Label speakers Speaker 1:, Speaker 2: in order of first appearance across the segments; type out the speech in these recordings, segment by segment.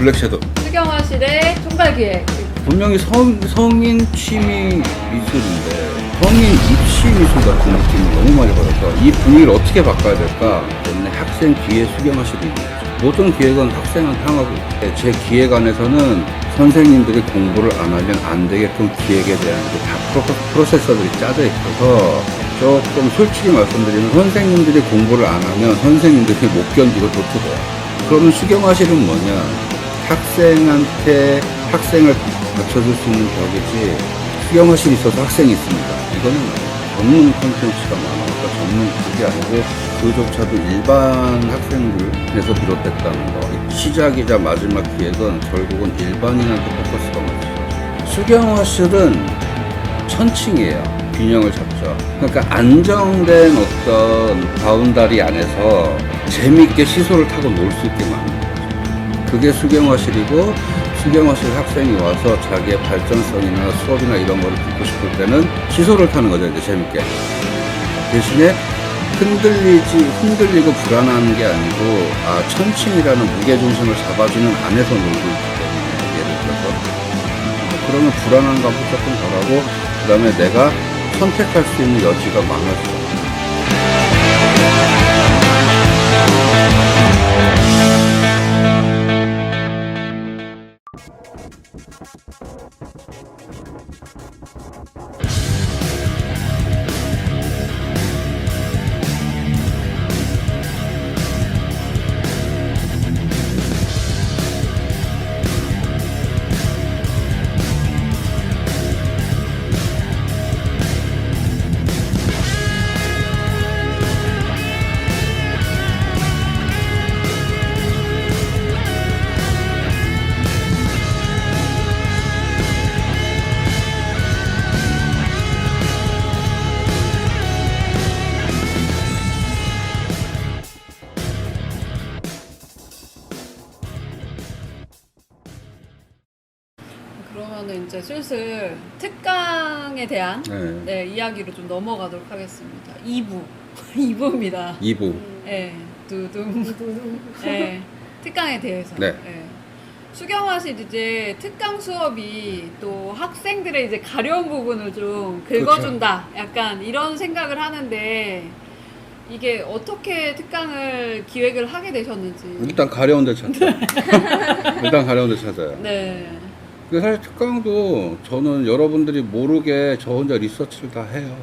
Speaker 1: 블랙 섀도우.
Speaker 2: 수경화실의 총괄기획.
Speaker 1: 분명히 성인 취미 미술인데 성인 입시 미술 같은 느낌이 너무 많이 받아서 이 분위기를 어떻게 바꿔야 될까 때문에 학생 기획 수경화실이 있는 거죠. 모든 기획은 학생한테 향하고 있는데 제 기획안에서는 선생님들이 공부를 안 하면 안 되게끔 기획에 대한 다 프로세서들이 짜져 있어서 조금 솔직히 말씀드리면 선생님들이 공부를 안 하면 선생님들이 못 견디고 도트돼요. 그러면 수경화실은 뭐냐? 학생한테 학생을 맞춰줄 수 있는 벽이지 수경화실이 있어서 학생이 있습니다. 이거는 전문 콘텐츠가 많아서 전문 그게 아니고 그조차도 일반 학생들에서 비롯됐다는 거. 시작이자 마지막 기획은 결국은 일반인한테 포커스가 맞죠. 수경화실은 천칭이에요. 균형을 잡죠. 그러니까 안정된 어떤 바운다리 안에서 재미있게 시소를 타고 놀 수 있게 만드는 거죠. 그게 수경화실이고 수경화실 학생이 와서 자기의 발전성이나 수업이나 이런 거를 듣고 싶을 때는 시소를 타는 거죠. 이제 재밌게. 대신에 흔들리고 불안한 게 아니고 천칭이라는 무게중심을 잡아주는 안에서 놀고 있기 때문에 예를 들어서 그러면 불안한 감도 조금 덜하고 그 다음에 내가 선택할 수 있는 여지가 많아지죠.
Speaker 2: 그러면은 이제 슬슬 특강에 대한
Speaker 1: 네.
Speaker 2: 이야기로 좀 넘어가도록 하겠습니다. 2부. 2부입니다.
Speaker 1: 2부.
Speaker 2: 네, 두둥. 네, 특강에 대해서.
Speaker 1: 네.
Speaker 2: 수경화실 이제 특강 수업이 또 학생들의 이제 가려운 부분을 좀 긁어준다. 약간 이런 생각을 하는데 이게 어떻게 특강을 기획을 하게 되셨는지.
Speaker 1: 일단 가려운 데 찾죠. 일단 가려운 데 찾아요.
Speaker 2: 네.
Speaker 1: 근데 사실 특강도 저는 여러분들이 모르게 저 혼자 리서치를 다 해요.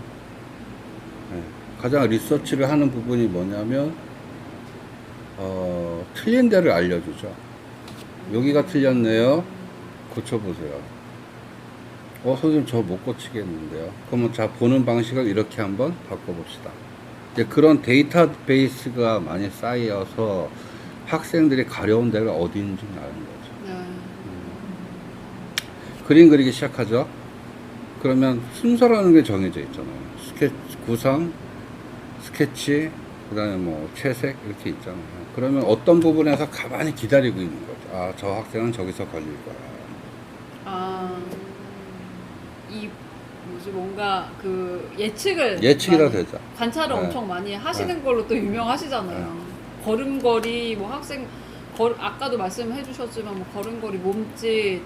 Speaker 1: 네. 가장 리서치를 하는 부분이 뭐냐면 틀린 데를 알려주죠. 여기가 틀렸네요. 고쳐보세요. 선생님 저 못 고치겠는데요. 그러면 자 보는 방식을 이렇게 한번 바꿔봅시다. 이제 그런 데이터베이스가 많이 쌓여서 학생들이 가려운 데가 어디 있는지 아는 거죠. 그림 그리기 시작하죠. 그러면 순서라는 게 정해져 있잖아요. 구상, 스케치, 그 다음에 뭐 채색 이렇게 있잖아요. 그러면 어떤 부분에서 가만히 기다리고 있는 거죠. 저 학생은 저기서 걸릴 거야.
Speaker 2: 뭔가 그 예측을
Speaker 1: 예측이라
Speaker 2: 많이,
Speaker 1: 되죠.
Speaker 2: 관찰을
Speaker 1: 네.
Speaker 2: 엄청 많이 하시는
Speaker 1: 네.
Speaker 2: 걸로 또 유명하시잖아요. 걸음걸이 뭐 학생 아까도 말씀해 주셨지만 뭐 걸음걸이 몸짓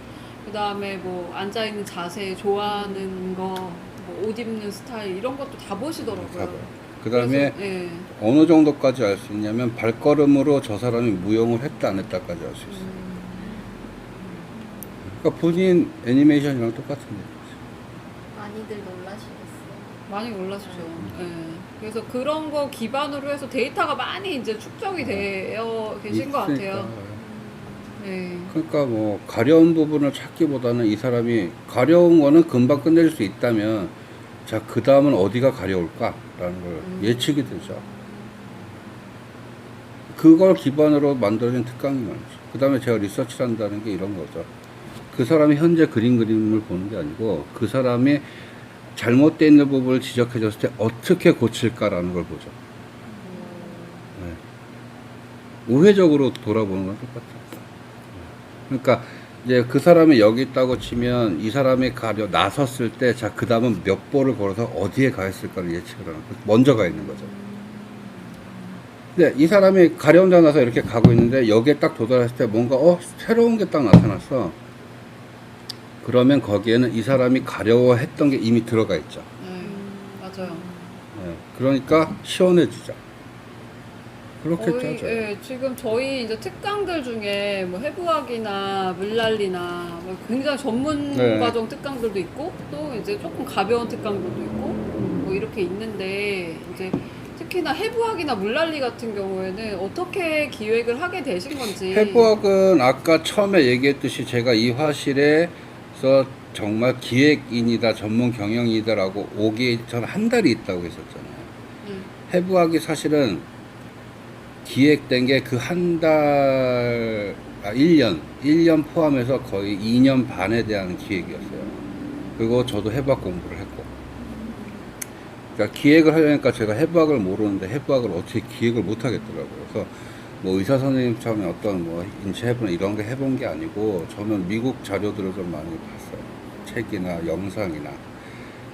Speaker 2: 그 다음에 뭐 앉아있는 자세 좋아하는 거 뭐 옷 입는 스타일 이런 것도 다 보시더라고요.
Speaker 1: 그 다음에
Speaker 2: 예.
Speaker 1: 어느 정도까지 알 수 있냐면 발걸음으로 저 사람이 무용을 했다 안 했다까지 알 수 있어요. 그러니까 본인 애니메이션이랑 똑같은 거죠.
Speaker 3: 많이들 놀라시겠어요.
Speaker 2: 많이 올라서죠. 예. 그래서 그런 거 기반으로 해서 데이터가 많이 이제 축적이 되어 계신 것 같아요. 네.
Speaker 1: 그러니까 뭐 가려운 부분을 찾기보다는 이 사람이 가려운 거는 금방 끝낼 수 있다면 자 그 다음은 어디가 가려울까라는 걸 예측이 되죠. 그걸 기반으로 만들어진 특강이 많죠. 그 다음에 제가 리서치를 한다는 게 이런 거죠. 그 사람이 현재 그림을 보는 게 아니고 그 사람이 잘못되어 있는 부분을 지적해줬을 때 어떻게 고칠까라는 걸 보죠. 네. 우회적으로 돌아보는 건 똑같아요. 그러니까 이제 그 사람이 여기 있다고 치면 이 사람이 나섰을 때 자 그 다음은 몇 볼을 걸어서 어디에 가 있을까를 예측을 하는 거죠. 먼저 가 있는 거죠. 근데 이 사람이 가려운데 나서 이렇게 가고 있는데 여기에 딱 도달했을 때 뭔가 새로운 게 딱 나타났어. 그러면 거기에는 이 사람이 가려워했던 게 이미 들어가 있죠.
Speaker 2: 맞아요.
Speaker 1: 네, 그러니까 시원해지죠. 그렇게
Speaker 2: 거의,
Speaker 1: 짜죠.
Speaker 2: 예, 지금 저희 이제 특강들 중에 뭐 해부학이나 물난리나 뭐 굉장히 전문
Speaker 1: 네.
Speaker 2: 과정 특강들도 있고 또 이제 조금 가벼운 특강들도 있고 뭐 이렇게 있는데 이제 특히나 해부학이나 물난리 같은 경우에는 어떻게 기획을 하게 되신 건지.
Speaker 1: 해부학은 아까 처음에 얘기했듯이 제가 이 화실에서 정말 기획인이다, 전문 경영이다라고 오기 전 한 달이 있다고 했었잖아요. 해부학이 사실은 기획된 게 그 한 달, 1년 포함해서 거의 2년 반에 대한 기획이었어요. 그리고 저도 해부학 공부를 했고. 그러니까 기획을 하려니까 제가 해부학을 모르는데 해부학을 어떻게 기획을 못 하겠더라고요. 그래서 뭐 의사 선생님처럼 어떤 뭐 인체 해부나 이런 게 해본 게 아니고 저는 미국 자료들을 좀 많이 봤어요. 책이나 영상이나.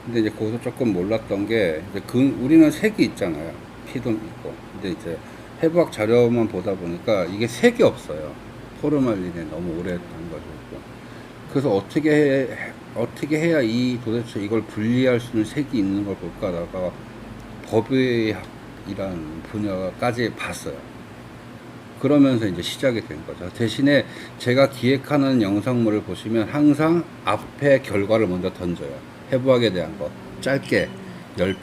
Speaker 1: 근데 이제 거기서 조금 몰랐던 게 이제 우리는 색이 있잖아요. 피도 있고. 근데 이제 해부학 자료만 보다 보니까 이게 색이 없어요. 포르말린에 너무 오래 담가지고. 그래서 어떻게 해야 도대체 이걸 분리할 수 있는 색이 있는 걸 볼까 하다가 법의학이라는 분야까지 봤어요. 그러면서 이제 시작이 된 거죠. 대신에 제가 기획하는 영상물을 보시면 항상 앞에 결과를 먼저 던져요. 해부학에 대한 거. 짧게 10편.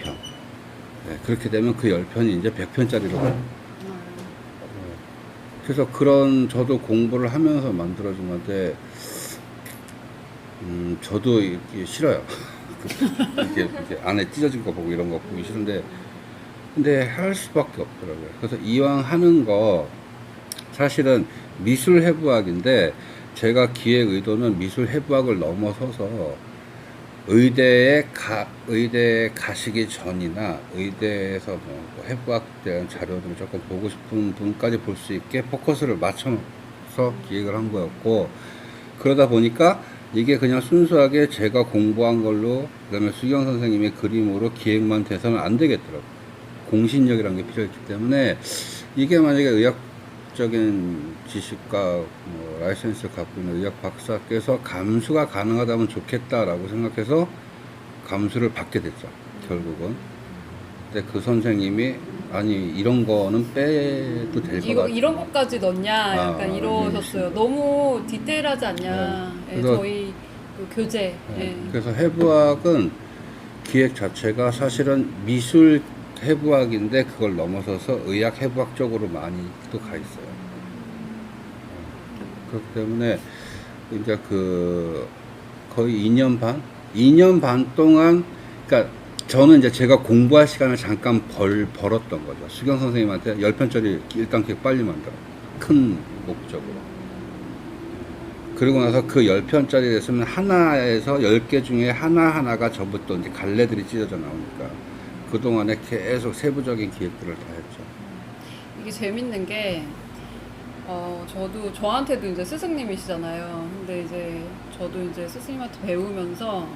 Speaker 1: 네, 그렇게 되면 그 10편이 이제 100편짜리로 가요. 그래서 저도 공부를 하면서 만들어진 건데, 저도 이게 싫어요. 이렇게 안에 찢어진 거 보고 이런 거 보기 싫은데, 근데 할 수밖에 없더라고요. 그래서 이왕 하는 거, 사실은 미술 해부학인데, 제가 기획 의도는 미술 해부학을 넘어서서 의대에 가시기 전이나 의대에서 뭐 해부학 대한 자료들을 조금 보고 싶은 분까지 볼 수 있게 포커스를 맞춰서 기획을 한 거였고, 그러다 보니까 이게 그냥 순수하게 제가 공부한 걸로 그다음에 수경 선생님의 그림으로 기획만 돼서는 안 되겠더라고요. 공신력이라는 게 필요했기 때문에 이게 만약에 의학적인 지식과 뭐 라이센스를 갖고 있는 의학 박사께서 감수가 가능하다면 좋겠다라고 생각해서 감수를 받게 됐죠. 결국은. 근데 그 선생님이 아니 이런 거는 빼도 될 것 같아.
Speaker 2: 이런 것까지 넣냐 약간 이러셨어요. 너무 디테일하지 않냐.
Speaker 1: 네.
Speaker 2: 예,
Speaker 1: 그래서-
Speaker 2: 저희 그 교재.
Speaker 1: 네.
Speaker 2: 예.
Speaker 1: 그래서 해부학은 기획 자체가 사실은 미술 해부학인데 그걸 넘어서서 의학 해부학 쪽으로 많이 또 가 있어요. 그렇기 때문에 이제 거의 2년 반 동안, 그러니까 저는 이제 제가 공부할 시간을 잠깐 벌었던 거죠. 수경 선생님한테 10편짜리 일단 기획 빨리 만들어. 큰 목적으로. 그리고 나서 그 10편짜리 됐으면 하나에서 10개 중에 하나하나가 전부 또 이제 갈래들이 찢어져 나오니까 그동안에 계속 세부적인 기획들을 다 했죠.
Speaker 2: 이게 재밌는 게 저한테도 이제 스승님이시잖아요. 근데 이제 저도 이제 스승님한테 배우면서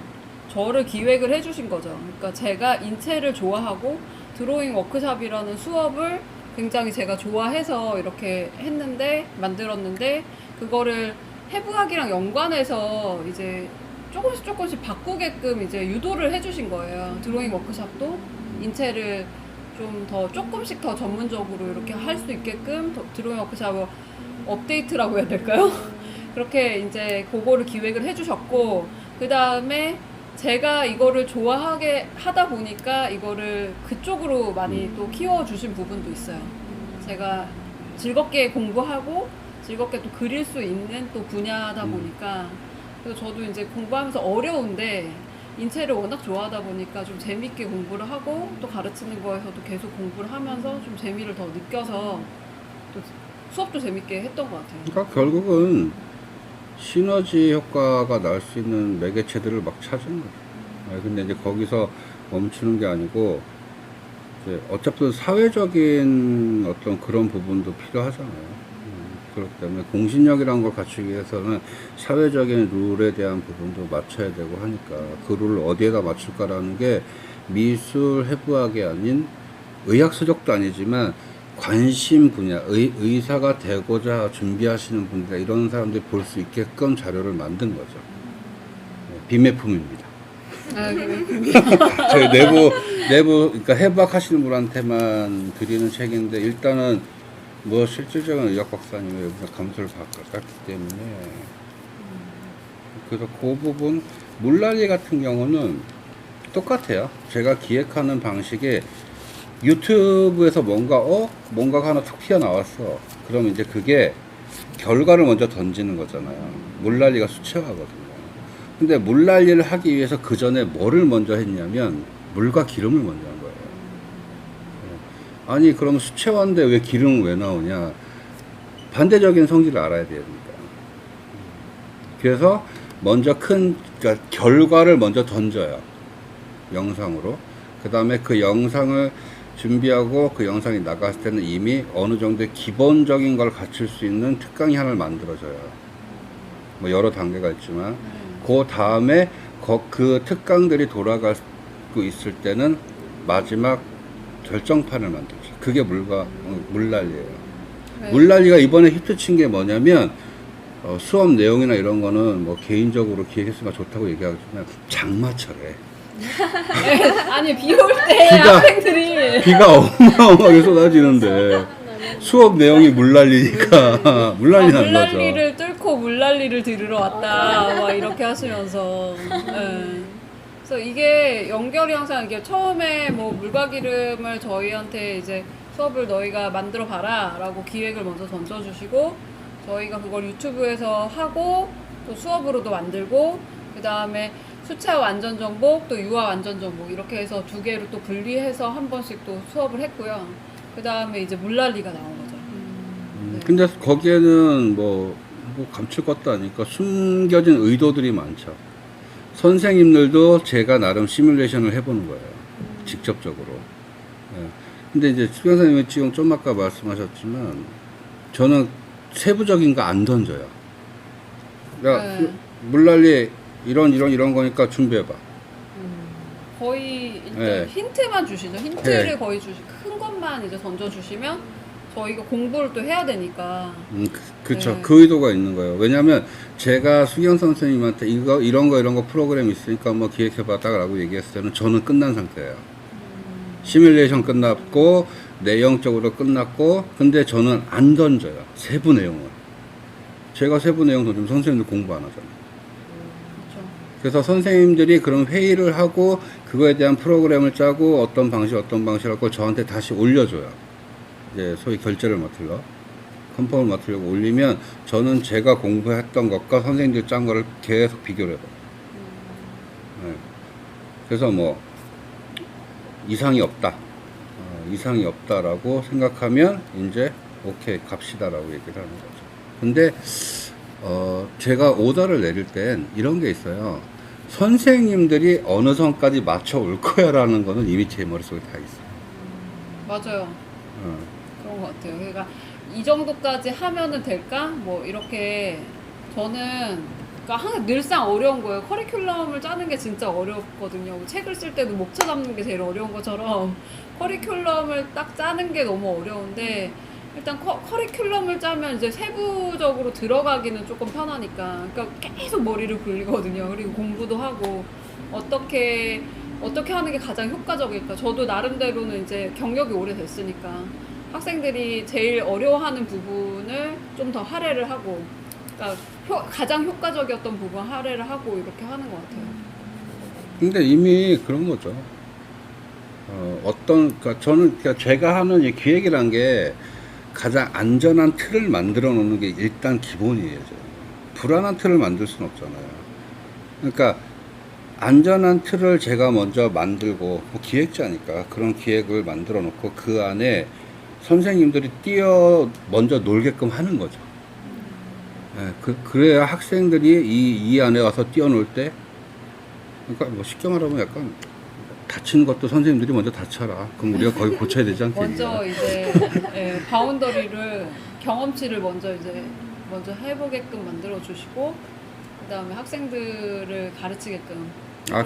Speaker 2: 저를 기획을 해주신 거죠. 그러니까 제가 인체를 좋아하고 드로잉 워크샵이라는 수업을 굉장히 제가 좋아해서 이렇게 만들었는데 그거를 해부학이랑 연관해서 이제 조금씩 바꾸게끔 이제 유도를 해주신 거예요. 드로잉 워크샵도 인체를 좀 조금씩 더 전문적으로 이렇게 할 수 있게끔 드로잉 워크샵을 업데이트라고 해야 될까요? 그렇게 이제 그거를 기획을 해주셨고, 그 다음에 제가 이거를 좋아하게 하다 보니까 이거를 그쪽으로 많이 또 키워주신 부분도 있어요. 제가 즐겁게 공부하고 즐겁게 또 그릴 수 있는 또 분야다 보니까, 그래서 저도 이제 공부하면서 어려운데 인체를 워낙 좋아하다 보니까 좀 재밌게 공부를 하고 또 가르치는 거에서도 계속 공부를 하면서 좀 재미를 더 느껴서 또 수업도 재밌게 했던 것 같아요.
Speaker 1: 그러니까 결국은 시너지 효과가 날 수 있는 매개체들을 막 찾은 거죠. 근데 이제 거기서 멈추는 게 아니고, 이제 어차피 사회적인 어떤 그런 부분도 필요하잖아요. 그렇기 때문에 공신력이라는 걸 갖추기 위해서는 사회적인 룰에 대한 부분도 맞춰야 되고 하니까 그 룰을 어디에다 맞출까라는 게 미술 해부학이 아닌 의학 서적도 아니지만 관심 분야, 의사가 되고자 준비하시는 분들, 이런 사람들이 볼 수 있게끔 자료를 만든 거죠. 비매품입니다.
Speaker 2: 아,
Speaker 1: 저희 그러니까 해박하시는 분한테만 드리는 책인데, 일단은 뭐 실질적인 의학 박사님이 여기서 감수를 받았기 때문에, 그래서 그 부분, 물난리 같은 경우는 똑같아요. 제가 기획하는 방식에 유튜브에서 뭔가가 하나 툭 튀어나왔어. 그럼 이제 그게 결과를 먼저 던지는 거잖아요. 물난리가 수채화거든요. 근데 물난리를 하기 위해서 그 전에 뭐를 먼저 했냐면 물과 기름을 먼저 한 거예요. 아니, 그럼 수채화인데 왜 기름은 왜 나오냐? 반대적인 성질을 알아야 됩니다. 그래서 먼저 그러니까 결과를 먼저 던져요. 영상으로. 그 다음에 그 영상을 준비하고 그 영상이 나갔을 때는 이미 어느 정도의 기본적인 걸 갖출 수 있는 특강이 하나를 만들어져요. 뭐 여러 단계가 있지만 그 다음에 그 특강들이 돌아가고 있을 때는 마지막 결정판을 만들죠. 그게 물난리예요.
Speaker 2: 네.
Speaker 1: 물난리가 이번에 히트친 게 뭐냐면 수업 내용이나 이런 거는 뭐 개인적으로 기획했으니까 좋다고 얘기하지만 장마철에
Speaker 2: 아니 비 올 때 학생들이
Speaker 1: 비가 어마어마하게 쏟아지는데 수업 내용이 물난리니까 물난리 난 거죠.
Speaker 2: 물난리를 뚫고 물난리를 들으러 왔다 막 이렇게 하시면서 그래서 이게 연결이 항상 이게 처음에 뭐 물과 기름을 저희한테 이제 수업을 너희가 만들어 봐라 라고 기획을 먼저 던져주시고 저희가 그걸 유튜브에서 하고 또 수업으로도 만들고 그 다음에 수채화 완전 정복 또 유아 완전 정복 이렇게 해서 두 개로 또 분리해서 한 번씩 또 수업을 했고요. 그 다음에 이제 물난리가 나온 거죠. 네.
Speaker 1: 근데 거기에는 뭐 감출 것도 아니까 숨겨진 의도들이 많죠. 선생님들도 제가 나름 시뮬레이션을 해보는 거예요. 직접적으로. 네. 근데 이제 수경 선생님이 지금 좀 아까 말씀하셨지만 저는 세부적인 거 안 던져요.
Speaker 2: 네.
Speaker 1: 물난리 이런 거니까 준비해봐.
Speaker 2: 거의 일단
Speaker 1: 네.
Speaker 2: 힌트만 주시죠. 힌트를
Speaker 1: 네.
Speaker 2: 거의 큰 것만 이제 던져주시면 저희가 공부를 또 해야 되니까.
Speaker 1: 그쵸.
Speaker 2: 네.
Speaker 1: 그 의도가 있는 거예요. 왜냐면 제가 수경 선생님한테 이런 거 프로그램 있으니까 뭐 기획해봤다라고 얘기했을 때는 저는 끝난 상태예요. 시뮬레이션 끝났고 내용적으로 끝났고 근데 저는 안 던져요. 세부 내용을. 제가 세부 내용 던지면 선생님들 공부 안 하잖아요.
Speaker 2: 그렇죠.
Speaker 1: 그래서 선생님들이 그런 회의를 하고 그거에 대한 프로그램을 짜고 어떤 방식을 저한테 다시 올려줘요. 이제 소위 결제를 맡으려 컨펌을 맡으려고 올리면 저는 제가 공부했던 것과 선생님들이 짠 거를 계속 비교를 해봐요. 네. 그래서 뭐 이상이 없다라고 생각하면 이제 오케이 갑시다라고 얘기를 하는 거죠. 근데 제가 오더를 내릴 땐 이런 게 있어요. 선생님들이 어느 선까지 맞춰 올 거야라는 거는 이미 제 머릿속에 다 있어요.
Speaker 2: 맞아요. 그런 것 같아요. 그러니까 이 정도까지 하면은 될까? 뭐 이렇게 저는 그러니까 항상 늘상 어려운 거예요. 커리큘럼을 짜는 게 진짜 어렵거든요. 책을 쓸 때도 목차 잡는 게 제일 어려운 것처럼 커리큘럼을 딱 짜는 게 너무 어려운데 일단 커리큘럼을 짜면 이제 세부적으로 들어가기는 조금 편하니까 그러니까 계속 머리를 굴리거든요. 그리고 공부도 하고 어떻게 하는 게 가장 효과적일까? 저도 나름대로는 이제 경력이 오래됐으니까 학생들이 제일 어려워하는 부분을 좀 더 할애를 하고 그러니까 가장 효과적이었던 부분 할애를 하고 이렇게 하는 것 같아요.
Speaker 1: 근데 이미 그런 거죠. 그러니까 저는 제가 하는 이 기획이란 게 가장 안전한 틀을 만들어 놓는 게 일단 기본이에요. 불안한 틀을 만들 수는 없잖아요. 그러니까 안전한 틀을 제가 먼저 만들고 뭐 기획자니까 그런 기획을 만들어 놓고 그 안에 선생님들이 먼저 놀게끔 하는 거죠. 네, 그래야 학생들이 이 안에 와서 뛰어놀 때 그러니까 뭐 쉽게 말하면 약간 다치는 것도 선생님들이 먼저 다쳐라. 그럼 우리가 거기 고쳐야 되지 않겠냐.
Speaker 2: 먼저 이제 바운더리를 경험치를 먼저 해보게끔 만들어 주시고 그다음에 학생들을 가르치게끔.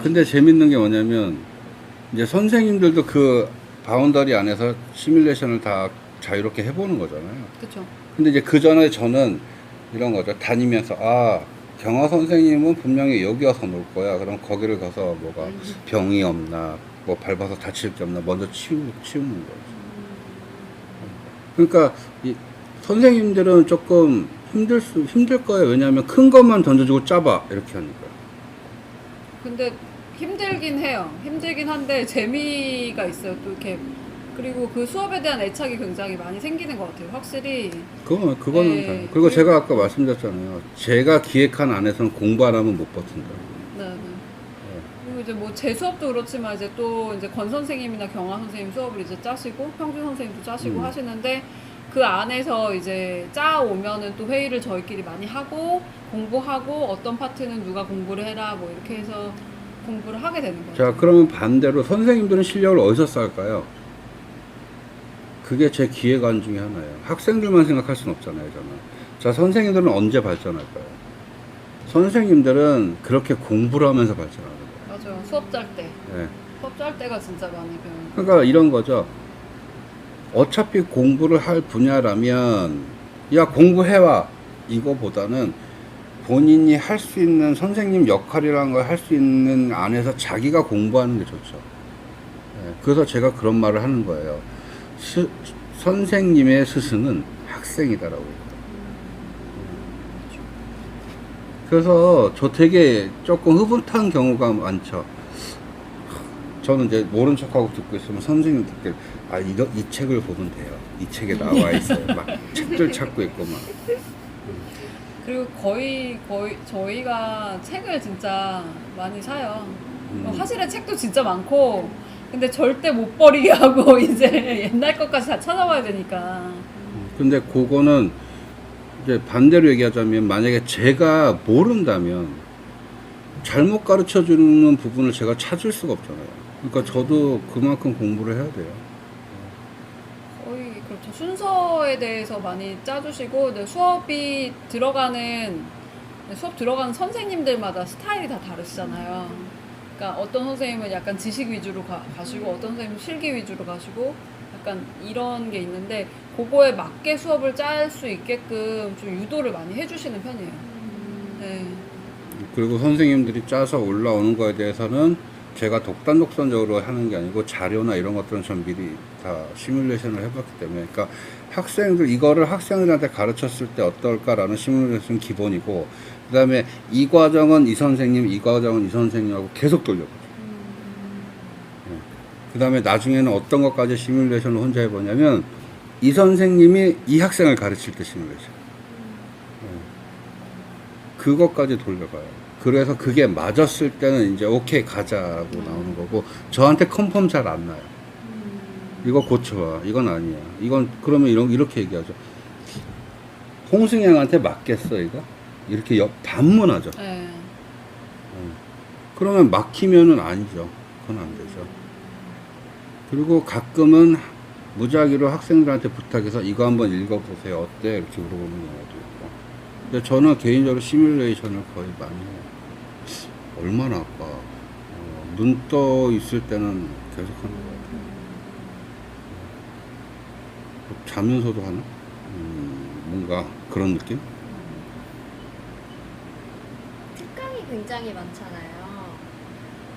Speaker 1: 근데 재밌는 게 뭐냐면 이제 선생님들도 그 바운더리 안에서 시뮬레이션을 다 자유롭게 해보는 거잖아요.
Speaker 2: 그쵸.
Speaker 1: 근데 이제 그 전에 저는 이런 거죠. 다니면서 경화 선생님은 분명히 여기 와서 놀 거야. 그럼 거기를 가서 뭐가 병이 없나, 뭐 밟아서 다칠 게 없나 먼저 치우는 거죠. 그러니까 이 선생님들은 조금 힘들 거예요. 왜냐하면 큰 것만 던져주고 짜봐 이렇게 하니까.
Speaker 2: 근데 힘들긴 해요. 힘들긴 한데 재미가 있어요. 또 이렇게 그리고 그 수업에 대한 애착이 굉장히 많이 생기는 것 같아요. 확실히.
Speaker 1: 그거는
Speaker 2: 네.
Speaker 1: 다. 그리고 제가 아까 말씀드렸잖아요. 제가 기획한 안에서는 공부 안 하면 못 버틴다.
Speaker 2: 네. 그리고 이제 뭐 제 수업도 그렇지만 이제 또 이제 권 선생님이나 경화 선생님 수업을 이제 짜시고 평준 선생님도 짜시고 하시는데 그 안에서 이제 짜 오면은 또 회의를 저희끼리 많이 하고 공부하고 어떤 파트는 누가 공부를 해라 뭐 이렇게 해서 공부를 하게 되는 거죠.
Speaker 1: 자, 그러면 반대로 선생님들은 실력을 어디서 쌓을까요? 그게 제 기획안 중에 하나예요. 학생들만 생각할 수는 없잖아요, 저는. 자, 선생님들은 언제 발전할까요? 선생님들은 그렇게 공부를 하면서 발전하는 거예요.
Speaker 2: 맞아요. 수업 짤 때.
Speaker 1: 네.
Speaker 2: 수업 짤 때가 진짜 많이 배우는
Speaker 1: 그러니까 이런 거죠. 어차피 공부를 할 분야라면, 야, 공부해와. 이거보다는 본인이 할 수 있는 선생님 역할이라는 걸 할 수 있는 안에서 자기가 공부하는 게 좋죠. 네. 그래서 제가 그런 말을 하는 거예요. 선생님의 스승은 학생이다라고. 그래서 저 되게 조금 흐뭇한 경우가 많죠. 저는 이제 모른 척하고 듣고 있으면 선생님 듣길 이 책을 보면 돼요. 이 책에 나와 있어요. 막 책들 찾고 있고 막.
Speaker 2: 그리고 거의 저희가 책을 진짜 많이 사요. 화실에 책도 진짜 많고 근데 절대 못 버리게 하고 이제 옛날 것까지 다 찾아봐야 되니까.
Speaker 1: 근데 그거는 이제 반대로 얘기하자면 만약에 제가 모른다면 잘못 가르쳐 주는 부분을 제가 찾을 수가 없잖아요. 그러니까 저도 그만큼 공부를 해야 돼요.
Speaker 2: 거의 그렇죠. 순서에 대해서 많이 짜주시고 근데 수업 들어가는 선생님들마다 스타일이 다 다르시잖아요. 그러니까 어떤 선생님은 약간 지식 위주로 가시고 어떤 선생님은 실기 위주로 가시고 약간 이런 게 있는데 그거에 맞게 수업을 짤 수 있게끔 좀 유도를 많이 해주시는 편이에요. 네.
Speaker 1: 그리고 선생님들이 짜서 올라오는 거에 대해서는 제가 독단독선적으로 하는 게 아니고 자료나 이런 것들은 전 미리 다 시뮬레이션을 해봤기 때문에 그러니까 이거를 학생들한테 가르쳤을 때 어떨까라는 시뮬레이션 기본이고 그 다음에 이 과정은 이 선생님, 이 과정은 이 선생님하고 계속 돌려보죠. 그 다음에 나중에는 어떤 것까지 시뮬레이션을 혼자 해보냐면 이 선생님이 이 학생을 가르칠 때 시뮬레이션. 그것까지 돌려봐요. 그래서 그게 맞았을 때는 이제 오케이 가자라고 나오는 거고 저한테 컨펌 잘 안 나요. 이거 고쳐와. 이건 아니야. 이건 그러면 이렇게 얘기하죠. 홍승양한테 맞겠어 이거? 이렇게 반문하죠.
Speaker 2: 네.
Speaker 1: 그러면 막히면은 아니죠. 그건 안 되죠. 그리고 가끔은 무작위로 학생들한테 부탁해서 이거 한번 읽어보세요. 어때? 이렇게 물어보는 경우도 있고. 근데 저는 개인적으로 시뮬레이션을 거의 많이 해요. 얼마나 아까 눈 떠 있을 때는 계속 하는 것 같아요. 자면서도 하나? 뭔가 그런 느낌?
Speaker 3: 특강이 굉장히 많잖아요.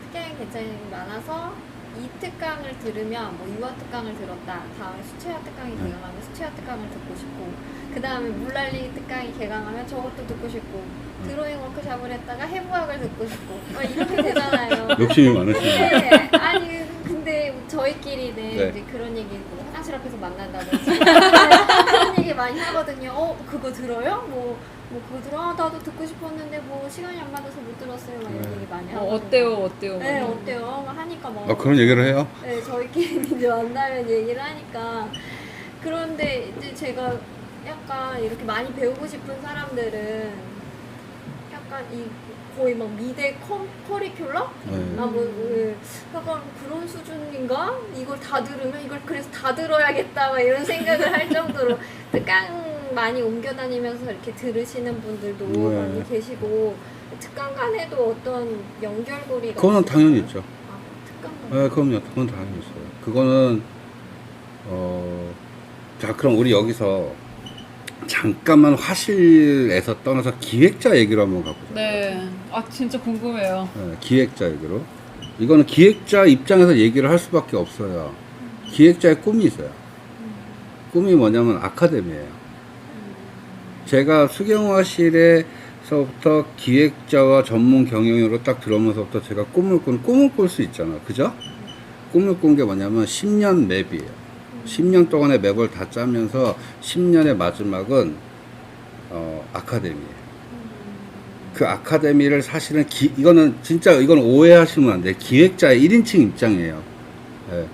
Speaker 3: 특강이 굉장히 많아서 이 특강을 들으면 뭐 유아 특강을 들었다. 다음에 수채화 특강이 개강하면 수채화 특강을 듣고 싶고 그 다음에 물난리 특강이 개강하면 저것도 듣고 싶고 드로잉 워크샵을 했다가 해부학을 듣고 싶고 막 이렇게 되잖아요.
Speaker 1: 욕심이 많으시네요.
Speaker 3: 네. 아니 근데 저희끼리는
Speaker 1: 네.
Speaker 3: 이제 그런 얘기 뭐 화장실 앞에서 만난다든지 그런 얘기 많이 하거든요. 그거 들어요? 뭐 그거 들어? 나도 듣고 싶었는데 뭐 시간이 안 맞아서 못 들었어요. 막 이런 얘기 많이 하거든요.
Speaker 2: 어때요?
Speaker 3: 네, 어때요? 막 하니까 막
Speaker 1: 그런 얘기를 해요?
Speaker 3: 네, 저희끼리 이제 만나면 얘기를 하니까 그런데 이제 제가 약간 이렇게 많이 배우고 싶은 사람들은 약간 거의 막 미대 커리큘럼?
Speaker 1: 네.
Speaker 3: 약간 그런 수준인가? 이걸 다 들으면 이걸 그래서 다 들어야겠다 막 이런 생각을 할 정도로 특강 많이 옮겨 다니면서 이렇게 들으시는 분들도
Speaker 1: 네.
Speaker 3: 많이 계시고 특강 간에도 어떤 연결고리가
Speaker 1: 그거는
Speaker 3: 있을까요?
Speaker 1: 당연히 있죠.
Speaker 3: 특강 간
Speaker 1: 네, 그럼요. 그건 당연히 있어요. 그거는 자, 그럼 우리 여기서 잠깐만 화실에서 떠나서 기획자 얘기로 한번 가보자.
Speaker 2: 네. 아, 진짜 궁금해요.
Speaker 1: 네, 기획자 얘기로. 이거는 기획자 입장에서 얘기를 할 수밖에 없어요. 기획자의 꿈이 있어요. 꿈이 뭐냐면 아카데미예요. 제가 수경화실에서부터 기획자와 전문 경영으로 딱 들어오면서부터 제가 꿈을 꿀 수 있잖아. 그죠? 꿈을 꾼 게 뭐냐면 10년 맵이에요. 10년 동안의 맵을 다 짜면서 10년의 마지막은 아카데미예요. 그 아카데미를 사실은 이거는 진짜 이건 오해하시면 안 돼. 기획자의 1인칭 입장이에요. 예.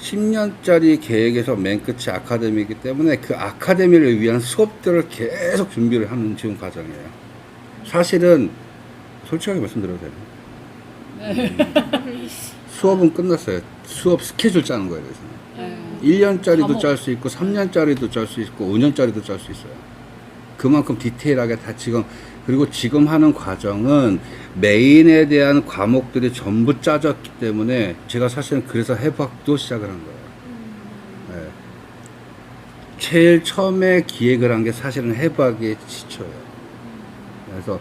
Speaker 1: 10년짜리 계획에서 맨 끝이 아카데미이기 때문에 그 아카데미를 위한 수업들을 계속 준비를 하는 지금 과정이에요. 사실은 솔직하게 말씀드려도 돼요. 수업은 끝났어요. 수업 스케줄 짜는 거에 대해서는.
Speaker 2: 네.
Speaker 1: 1년짜리도
Speaker 2: 과목.
Speaker 1: 짤 수 있고 3년짜리도 짤 수 있고 5년짜리도 짤 수 있어요. 그만큼 디테일하게 다 그리고 지금 하는 과정은 메인에 대한 과목들이 전부 짜졌기 때문에 제가 사실은 그래서 해부학도 시작을 한 거예요. 네. 제일 처음에 기획을 한 게 사실은 해부학의 시초예요. 그래서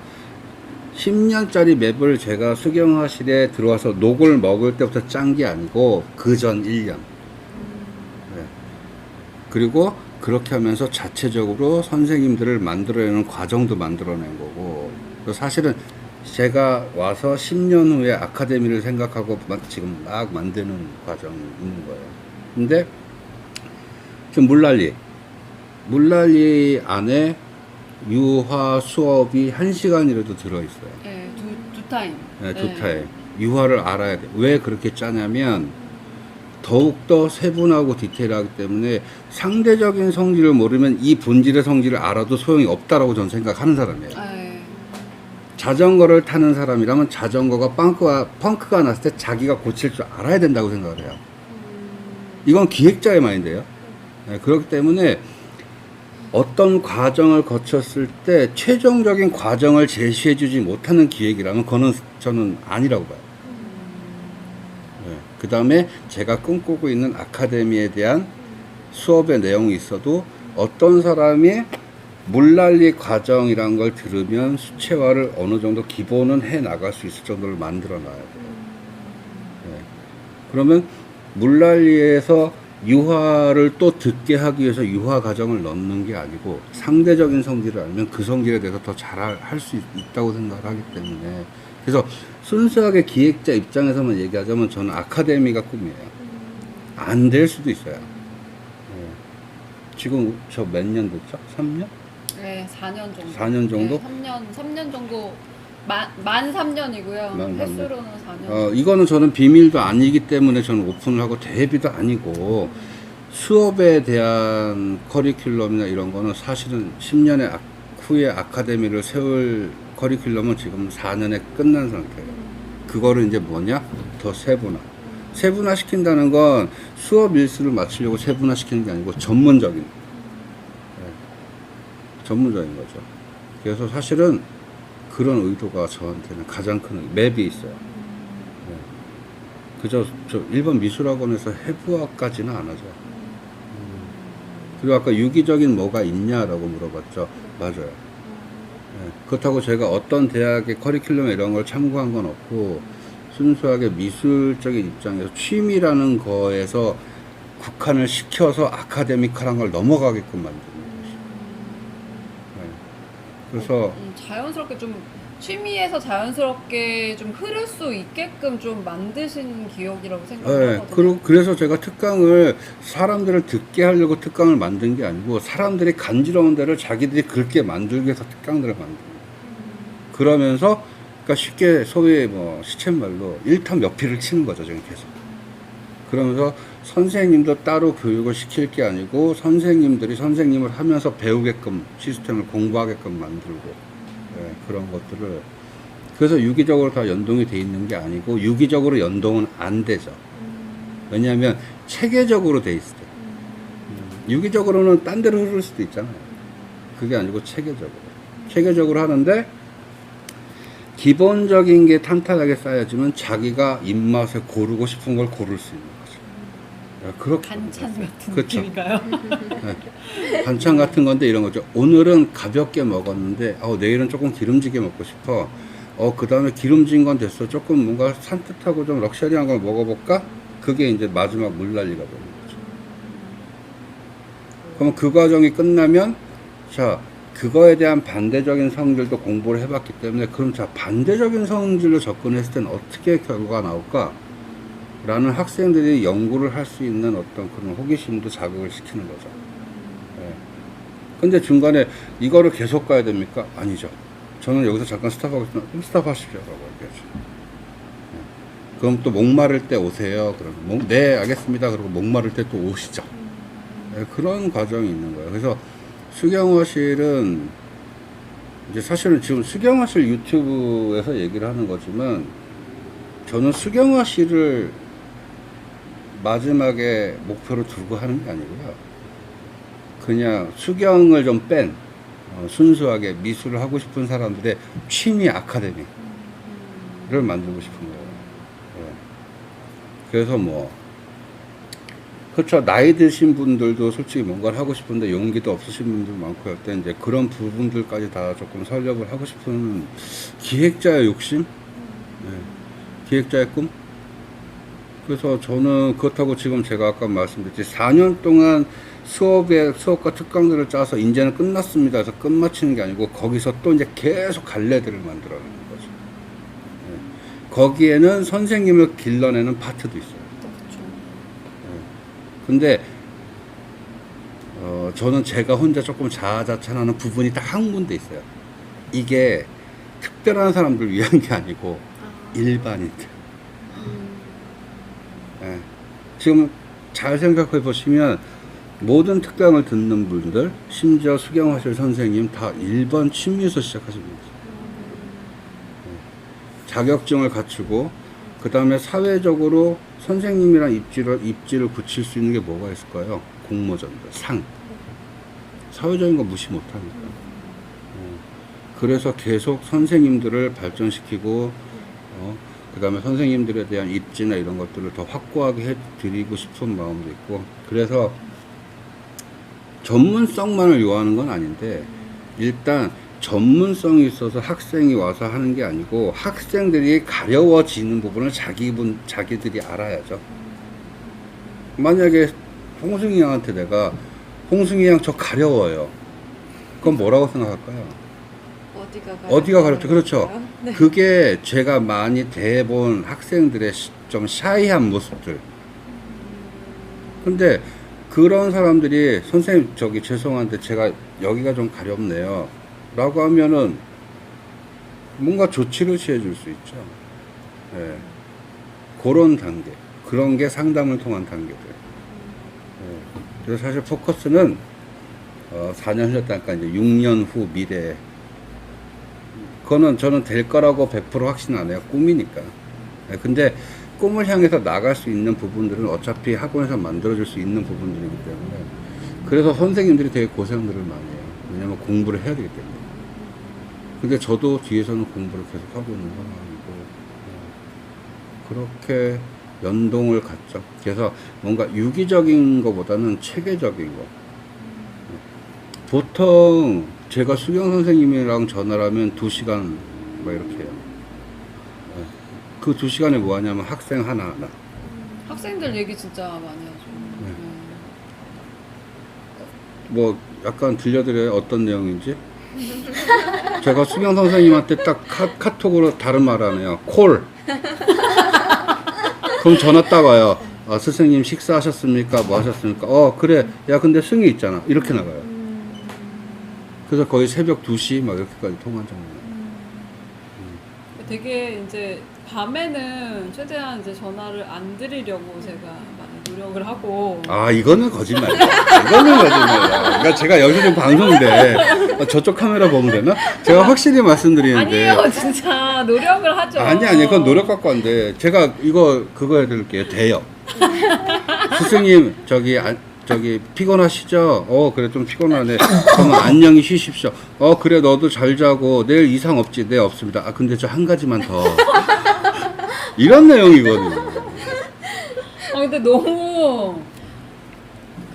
Speaker 1: 10년짜리 맵을 제가 수경화실에 들어와서 녹을 먹을 때부터 짠 게 아니고 그 전 1년. 네. 그리고 그렇게 하면서 자체적으로 선생님들을 만들어내는 과정도 만들어낸 거고, 사실은 제가 와서 10년 후에 아카데미를 생각하고 지금 막 만드는 과정이 있는 거예요. 근데 지금 물난리 안에 유화 수업이 1시간이라도 들어있어요.
Speaker 2: 네, 두 타임.
Speaker 1: 네, 두 타임. 유화를 알아야 돼. 왜 그렇게 짜냐면 더욱더 세분하고 디테일하기 때문에 상대적인 성질을 모르면 이 본질의 성질을 알아도 소용이 없다라고 저는 생각하는 사람이에요.
Speaker 2: 네.
Speaker 1: 자전거를 타는 사람이라면 자전거가 펑크가 났을 때 자기가 고칠 줄 알아야 된다고 생각을 해요. 이건 기획자의 마인드예요. 네, 그렇기 때문에 어떤 과정을 거쳤을 때 최종적인 과정을 제시해주지 못하는 기획이라면 그거는 저는 아니라고 봐요. 그 다음에 제가 꿈꾸고 있는 아카데미에 대한 수업의 내용이 있어도 어떤 사람이 물난리 과정이란 걸 들으면 수채화를 어느 정도 기본은 해 나갈 수 있을 정도를 만들어 놔야 돼요. 네. 그러면 물난리에서 유화를 또 듣게 하기 위해서 유화 과정을 넣는 게 아니고 상대적인 성질을 알면 그 성질에 대해서 더 잘 할 수 있다고 생각을 하기 때문에, 그래서 순수하게 기획자 입장에서만 얘기하자면 저는 아카데미가 꿈이에요. 안 될 수도 있어요. 네. 지금 저 몇 년 됐죠? 3년?
Speaker 2: 네, 4년 정도.
Speaker 1: 4년 정도?
Speaker 2: 네, 3년 정도. 만 3년이고요.
Speaker 1: 만
Speaker 2: 횟수로는 4년.
Speaker 1: 이거는 저는 비밀도 아니기 때문에 저는 오픈을 하고 대비도 아니고, 수업에 대한 커리큘럼이나 이런 거는 사실은 10년의 후에 아카데미를 세울 커리큘럼은 지금 4년에 끝난 상태예요. 그거를 이제 뭐냐? 더 세분화 시킨다는 건 수업 일수를 맞추려고 세분화 시키는 게 아니고 전문적인 거죠. 그래서 사실은 그런 의도가 저한테는 가장 큰 맵이 있어요. 네. 그저 저 일반 미술학원에서 해부학까지는 안 하죠. 그리고 아까 유기적인 뭐가 있냐라고 물어봤죠. 맞아요. 네. 그렇다고 제가 어떤 대학의 커리큘럼 이런 걸 참고한 건 없고, 순수하게 미술적인 입장에서 취미라는 거에서 국한을 시켜서 아카데미컬한 걸 넘어가게끔 만드는 것이죠. 네. 그래서
Speaker 2: 자연스럽게 좀 취미에서 자연스럽게 좀 흐를 수 있게끔 좀 만드신 기억이라고 생각하거든요.
Speaker 1: 네, 그래서 제가 특강을 사람들을 듣게 하려고 특강을 만든 게 아니고 사람들이 간지러운 데를 자기들이 그렇게 만들기 위해서 특강들을 만든 거예요. 그러면서 그러니까 쉽게 소위 뭐 시쳇말로 일타몇피를 치는 거죠, 지금 계속. 그러면서 선생님도 따로 교육을 시킬 게 아니고 선생님들이 선생님을 하면서 배우게끔 시스템을 공부하게끔 만들고, 네, 그런 것들을. 그래서 유기적으로 다 연동이 돼 있는 게 아니고 유기적으로 연동은 안 되죠. 왜냐하면 체계적으로 돼 있을 때. 유기적으로는 딴 데로 흐를 수도 있잖아요. 그게 아니고 체계적으로 하는데 기본적인 게 탄탄하게 쌓여지면 자기가 입맛에 고르고 싶은 걸 고를 수 있는 거죠. 그렇게
Speaker 2: 반찬 같은
Speaker 1: 그렇죠.
Speaker 2: 느낌인가요?
Speaker 1: 네. 반찬 같은 건데 이런 거죠. 오늘은 가볍게 먹었는데 내일은 조금 기름지게 먹고 싶어. 그 다음에 기름진 건 됐어. 조금 뭔가 산뜻하고 좀 럭셔리한 걸 먹어볼까? 그게 이제 마지막 물난리가 되는 거죠. 그럼 그 과정이 끝나면 자 그거에 대한 반대적인 성질도 공부를 해봤기 때문에 그럼 자 반대적인 성질로 접근했을 때는 어떻게 결과가 나올까? 라는 학생들이 연구를 할 수 있는 어떤 그런 호기심도 자극을 시키는 거죠. 네. 근데 중간에 이거를 계속 가야 됩니까? 아니죠. 저는 여기서 잠깐 스탑하겠습니다. 그럼 스탑하십시오. 라고 얘기하죠. 네. 그럼 또 목마를 때 오세요. 그러면 네, 알겠습니다. 그리고 목마를 때 또 오시죠. 네, 그런 과정이 있는 거예요. 그래서 수경화실은 이제 사실은 지금 수경화실 유튜브에서 얘기를 하는 거지만 저는 수경화실을 마지막에 목표로 두고 하는 게 아니고요. 그냥 수경을 좀 뺀 순수하게 미술을 하고 싶은 사람들의 취미 아카데미를 만들고 싶은 거예요. 네. 그래서 뭐 그렇죠. 나이 드신 분들도 솔직히 뭔가를 하고 싶은데 용기도 없으신 분들 많고 할 때 이제 그런 부분들까지 다 조금 설립을 하고 싶은 기획자의 욕심, 네. 기획자의 꿈. 그래서 저는 그렇다고 지금 제가 아까 말씀드렸지 4년 동안 수업과 특강들을 짜서 이제는 끝났습니다. 그래서 끝마치는 게 아니고 거기서 또 이제 계속 갈래들을 만들어내는 거죠. 네. 거기에는 선생님을 길러내는 파트도 있어요. 네. 근데 저는 제가 혼자 조금 자아자찬하는 부분이 딱 한 군데 있어요. 이게 특별한 사람들 위한 게 아니고 일반인들. 네. 지금 잘 생각해 보시면 모든 특강을 듣는 분들 심지어 수경화실 선생님 다 1번 취미에서 시작하십니다. 네. 자격증을 갖추고 그 다음에 사회적으로 선생님이란 입지를 굳힐 수 있는 게 뭐가 있을까요? 공모전들, 상. 사회적인 거 무시 못하니까. 그래서 계속 선생님들을 발전시키고 그 다음에 선생님들에 대한 입지나 이런 것들을 더 확고하게 해드리고 싶은 마음도 있고 그래서 전문성만을 요하는 건 아닌데 일단 전문성이 있어서 학생이 와서 하는 게 아니고 학생들이 가려워지는 부분을 자기들이 알아야죠. 만약에 홍승이 형한테 내가 홍승이 형 저 가려워요. 그건 뭐라고 생각할까요? 어디가 가렵죠? 그렇죠.
Speaker 2: 네.
Speaker 1: 그게 제가 많이 대본 학생들의 좀 샤이한 모습들. 근데 그런 사람들이 선생님 죄송한데 제가 여기가 좀 가렵네요. 라고 하면은 뭔가 조치를 취해줄 수 있죠. 네. 그런 단계. 그런 게 상담을 통한 단계들. 네. 그래서 사실 포커스는 4년 흘렸다니까 이제 6년 후 미래. 그거는 저는 될 거라고 100% 확신 안 해요. 꿈이니까. 네, 근데 꿈을 향해서 나갈 수 있는 부분들은 어차피 학원에서 만들어줄 수 있는 부분들이기 때문에 그래서 선생님들이 되게 고생들을 많이 해요. 왜냐면 공부를 해야 되기 때문에. 근데 저도 뒤에서는 공부를 계속 하고 있는 상황이고 그렇게 연동을 갖죠. 그래서 뭔가 유기적인 것보다는 체계적인 거. 보통 제가 수경 선생님이랑 전화를 하면 2시간 막 이렇게 해요. 그 2시간에 뭐 하냐면 학생 하나하나.
Speaker 2: 학생들 얘기 진짜 많이 하죠.
Speaker 1: 네. 뭐 약간 들려드려요? 어떤 내용인지? 제가 수경 선생님한테 딱 카톡으로 다른 말 하네요. 콜. 그럼 전화 딱 와요. 선생님 식사하셨습니까? 뭐 하셨습니까? 그래. 야 근데 승희 있잖아. 이렇게 나가요. 그래서 거의 새벽 2시 막 이렇게까지 통화한 정도.
Speaker 2: 되게 이제 밤에는 최대한 이제 전화를 안 드리려고 제가 많이 노력을 하고.
Speaker 1: 이거는 거짓말이야. 이거는 거짓말이야. 그러니까 제가 여기서 지금 방송인데 저쪽 카메라 보면 되나? 제가 확실히 말씀드리는데.
Speaker 2: 아니에요, 진짜 노력을 하죠.
Speaker 1: 아니 그건 노력 갖고 안 돼. 제가 그거 해드릴게요. 돼요. 스승님 저기 피곤하시죠? 그래 좀 피곤하네. 그러면 안녕히 쉬십시오. 그래 너도 잘 자고 내일 이상 없지? 네 없습니다. 근데 저 한 가지만 더. 이런 내용이거든요.
Speaker 2: 근데 너무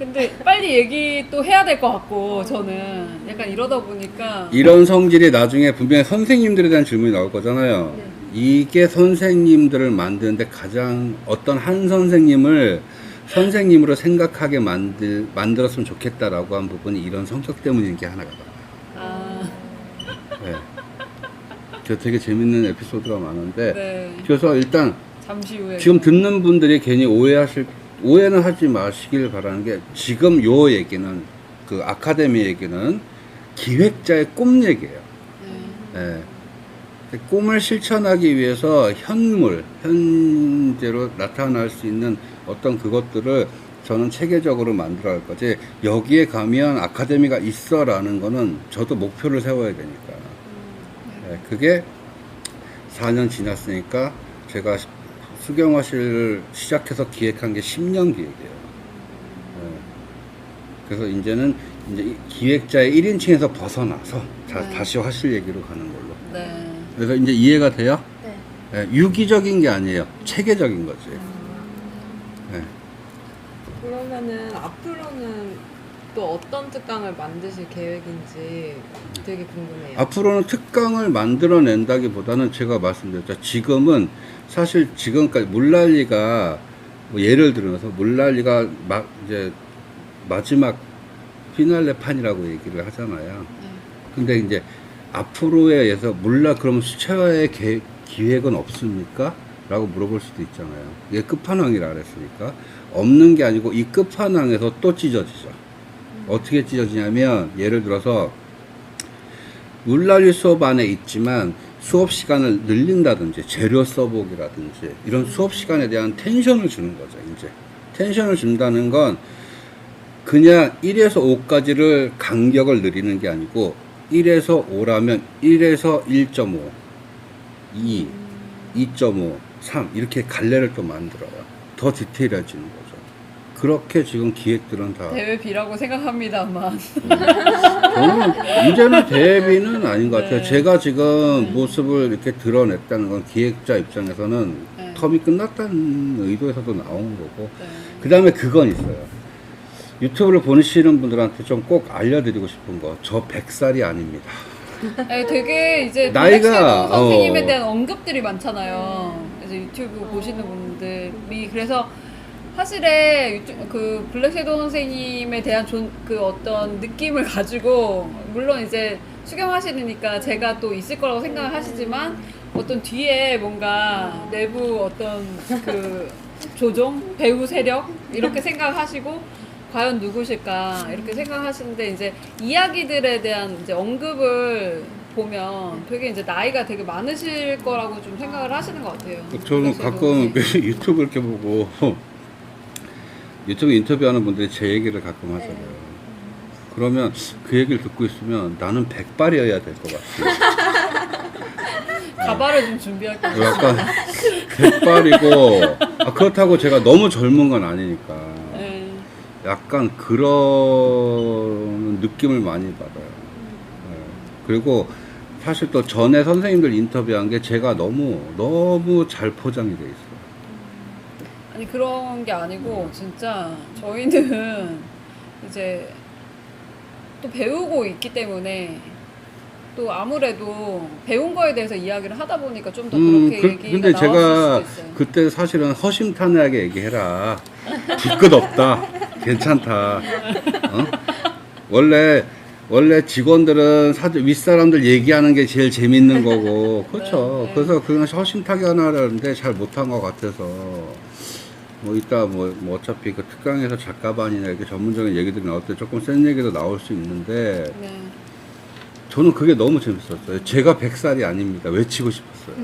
Speaker 2: 근데 빨리 얘기 또 해야 될 것 같고 저는 약간 이러다 보니까
Speaker 1: 이런 성질이 나중에 분명히 선생님들에 대한 질문이 나올 거잖아요.
Speaker 3: 네.
Speaker 1: 이게 선생님들을 만드는데 가장 어떤 한 선생님을 선생님으로 생각하게 만들었으면 좋겠다라고 한 부분이 이런 성격 때문인 게 하나가 나와요.
Speaker 2: 아,
Speaker 1: 네. 저 되게 재밌는 에피소드가 많은데
Speaker 2: 네.
Speaker 1: 그래서 일단
Speaker 2: 잠시 후에
Speaker 1: 지금 듣는 분들이 괜히 오해는 하지 마시길 바라는 게 지금 요 얘기는 그 아카데미 얘기는 기획자의 꿈 얘기예요.
Speaker 2: 네.
Speaker 1: 네. 꿈을 실천하기 위해서 현재로 나타날 수 있는 어떤 그것들을 저는 체계적으로 만들어 갈 거지. 여기에 가면 아카데미가 있어 라는 거는 저도 목표를 세워야 되니까. 네. 그게 4년 지났으니까 제가 수경화실을 시작해서 기획한 게 10년 기획이에요. 네. 그래서 이제는 이제 기획자의 1인칭에서 벗어나서
Speaker 2: 네.
Speaker 1: 다시 화실 얘기로 가는 걸로.
Speaker 2: 네.
Speaker 1: 그래서 이제 이해가 돼요?
Speaker 3: 네.
Speaker 1: 네, 유기적인 게 아니에요. 체계적인 거지. 네.
Speaker 4: 그러면은 앞으로는 또 어떤 특강을 만드실 계획인지 되게 궁금해요.
Speaker 1: 앞으로는 특강을 만들어낸다기보다는 제가 말씀드렸죠. 지금은 사실 지금까지 물난리가 뭐 예를 들어서 물난리가 이제 마지막 피날레 판이라고 얘기를 하잖아요. 근데 이제 앞으로에 의해서 그러면 수채화의 기획은 없습니까? 라고 물어볼 수도 있잖아요. 이게 끝판왕이라 그랬으니까 없는 게 아니고 이 끝판왕에서 또 찢어지죠. 어떻게 찢어지냐면 예를 들어서 물난리 수업 안에 있지만 수업 시간을 늘린다든지 재료 써보기라든지 이런 수업 시간에 대한 텐션을 주는 거죠. 이제 텐션을 준다는 건 그냥 1에서 5까지를 간격을 늘리는 게 아니고 1에서 5라면 1에서 1.5, 2, 2.5, 3 이렇게 갈래를 또 만들어요. 더 디테일해지는 거죠. 그렇게 지금 기획들은 다
Speaker 2: 대회비라고 생각합니다만
Speaker 1: 저는 이제는 대비는 아닌 것 같아요.
Speaker 2: 네.
Speaker 1: 제가 지금 모습을 이렇게 드러냈다는 건 기획자 입장에서는
Speaker 2: 네.
Speaker 1: 텀이 끝났다는 의도에서도 나온 거고
Speaker 2: 네.
Speaker 1: 그 다음에 그건 있어요. 유튜브를 보시는 분들한테 좀 꼭 알려드리고 싶은 거. 저 100살이 아닙니다.
Speaker 2: 네, 되게 이제
Speaker 1: 나이가,
Speaker 2: 블랙섀도우 선생님에
Speaker 1: 어.
Speaker 2: 대한 언급들이 많잖아요. 그래서 유튜브 보시는 분들이 그래서 사실에 그 블랙섀도우 선생님에 대한 그 어떤 느낌을 가지고 물론 이제 수경하시니까 제가 또 있을 거라고 생각을 하시지만 어떤 뒤에 뭔가 내부 어떤 그 조종 배우 세력 이렇게 생각하시고 과연 누구실까 이렇게 생각하시는데 이제 이야기들에 대한 이제 언급을 보면 되게 이제 나이가 되게 많으실 거라고 좀 생각을 하시는 것 같아요.
Speaker 1: 저는
Speaker 2: 블랙섀도우
Speaker 1: 가끔
Speaker 2: 선생님.
Speaker 1: 유튜브 이렇게 보고 유튜브 인터뷰하는 분들이 제 얘기를 가끔 하잖아요. 그러면 그 얘기를 듣고 있으면 나는 100발이어야 될 것 같아.
Speaker 2: 가발을 좀 준비할 거예요.
Speaker 1: 약간 100발이고 그렇다고 제가 너무 젊은 건 아니니까
Speaker 2: 네.
Speaker 1: 약간 그런 느낌을 많이 받아요. 네. 그리고 사실 또 전에 선생님들 인터뷰한 게 제가 너무 잘 포장이 돼 있어요.
Speaker 2: 아니 그런 게 아니고 진짜 저희는 이제 또 배우고 있기 때문에 또 아무래도 배운 거에 대해서 이야기를 하다 보니까 좀 더 그렇게 얘기가
Speaker 1: 근데
Speaker 2: 나왔을
Speaker 1: 제가
Speaker 2: 수도 있어요.
Speaker 1: 그때 사실은 허심탄회하게 얘기해라. 뒤끝 없다. 괜찮다. 어? 원래 직원들은 윗사람들 얘기하는 게 제일 재밌는 거고. 그렇죠.
Speaker 2: 네.
Speaker 1: 그래서 그냥 허심탄회하게 하려는데 잘 못한 것 같아서. 뭐 이따 뭐 어차피 그 특강에서 작가반이나 이렇게 전문적인 얘기들이 나올 때 조금 센 얘기도 나올 수 있는데
Speaker 2: 네.
Speaker 1: 저는 그게 너무 재밌었어요. 제가 100살이 아닙니다. 외치고 싶었어요.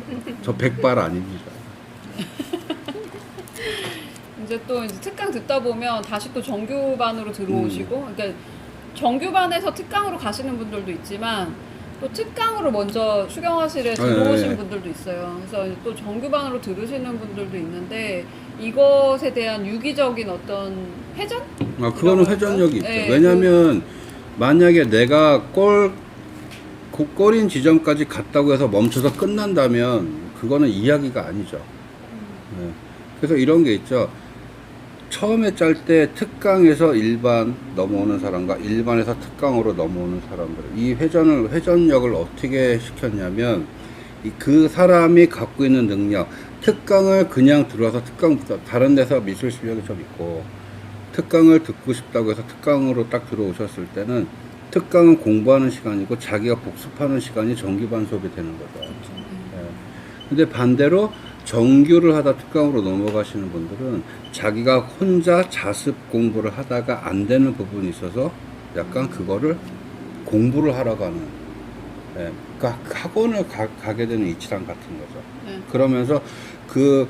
Speaker 1: 저 100발 아닙니다.
Speaker 2: 이제 또 이제 특강 듣다 보면 다시 또 정규반으로 들어오시고, 그러니까 정규반에서 특강으로 가시는 분들도 있지만 또 특강으로 먼저 수경화실에 들어오신
Speaker 1: 네.
Speaker 2: 분들도 있어요. 그래서 또 정규반으로 들으시는 분들도 있는데 이것에 대한 유기적인 어떤 회전?
Speaker 1: 그거는 회전력이 있죠.
Speaker 2: 네,
Speaker 1: 왜냐면 만약에 내가 골인 지점까지 갔다고 해서 멈춰서 끝난다면 그거는 이야기가 아니죠. 네. 그래서 이런 게 있죠. 처음에 짤 때 특강에서 일반 넘어오는 사람과 일반에서 특강으로 넘어오는 사람들, 이 회전력을 어떻게 시켰냐면, 그 사람이 갖고 있는 능력, 특강을 그냥 들어와서 다른 데서 미술 실력이 좀 있고, 특강을 듣고 싶다고 해서 특강으로 딱 들어오셨을 때는 특강은 공부하는 시간이고 자기가 복습하는 시간이 정규반 수업이 되는 거죠. 예. 근데 반대로 정규를 하다 특강으로 넘어가시는 분들은 자기가 혼자 자습 공부를 하다가 안 되는 부분이 있어서 약간 그거를 공부를 하러 가는, 예. 그러니까 학원을 가게 되는 이치랑 같은 거죠.
Speaker 2: 네.
Speaker 1: 그러면서 그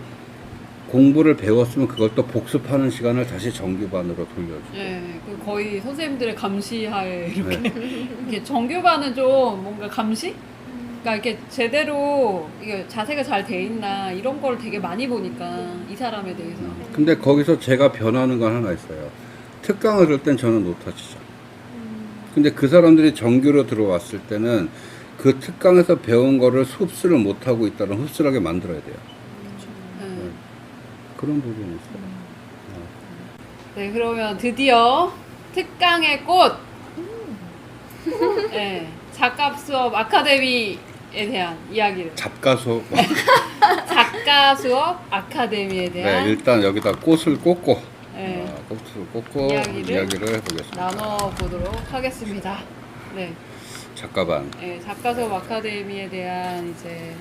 Speaker 1: 공부를 배웠으면 그걸 또 복습하는 시간을 다시 정규반으로 돌려주고.
Speaker 2: 네, 그 거의 선생님들의 감시하에 이렇게 이렇게 정규반은 좀 뭔가 감시? 그러니까 이렇게 제대로 이게 자세가 잘 돼 있나 이런 걸 되게 많이 보니까 이 사람에 대해서.
Speaker 1: 근데 거기서 제가 변하는 건 하나 있어요. 특강을 들 땐 저는 노터치죠. 근데 그 사람들이 정규로 들어왔을 때는 그 특강에서 배운 거를 흡수를 못하고 있다면 흡수하게 만들어야 돼요.
Speaker 2: 네.
Speaker 1: 그런 부분이 있어요.
Speaker 2: 네, 그러면 드디어 특강의 꽃! 네, 작가 수업 아카데미에 대한 이야기를.
Speaker 1: 작가 수업.
Speaker 2: 작가 수업 아카데미에 대한
Speaker 1: 네, 일단 여기다 꽃을 꽂고,
Speaker 2: 네,
Speaker 1: 꽃을 꽂고
Speaker 2: 이야기를
Speaker 1: 해보겠습니다.
Speaker 2: 나눠보도록 하겠습니다. 네,
Speaker 1: 작가반.
Speaker 2: 네, 작가 수업 아카데미에 대한 이제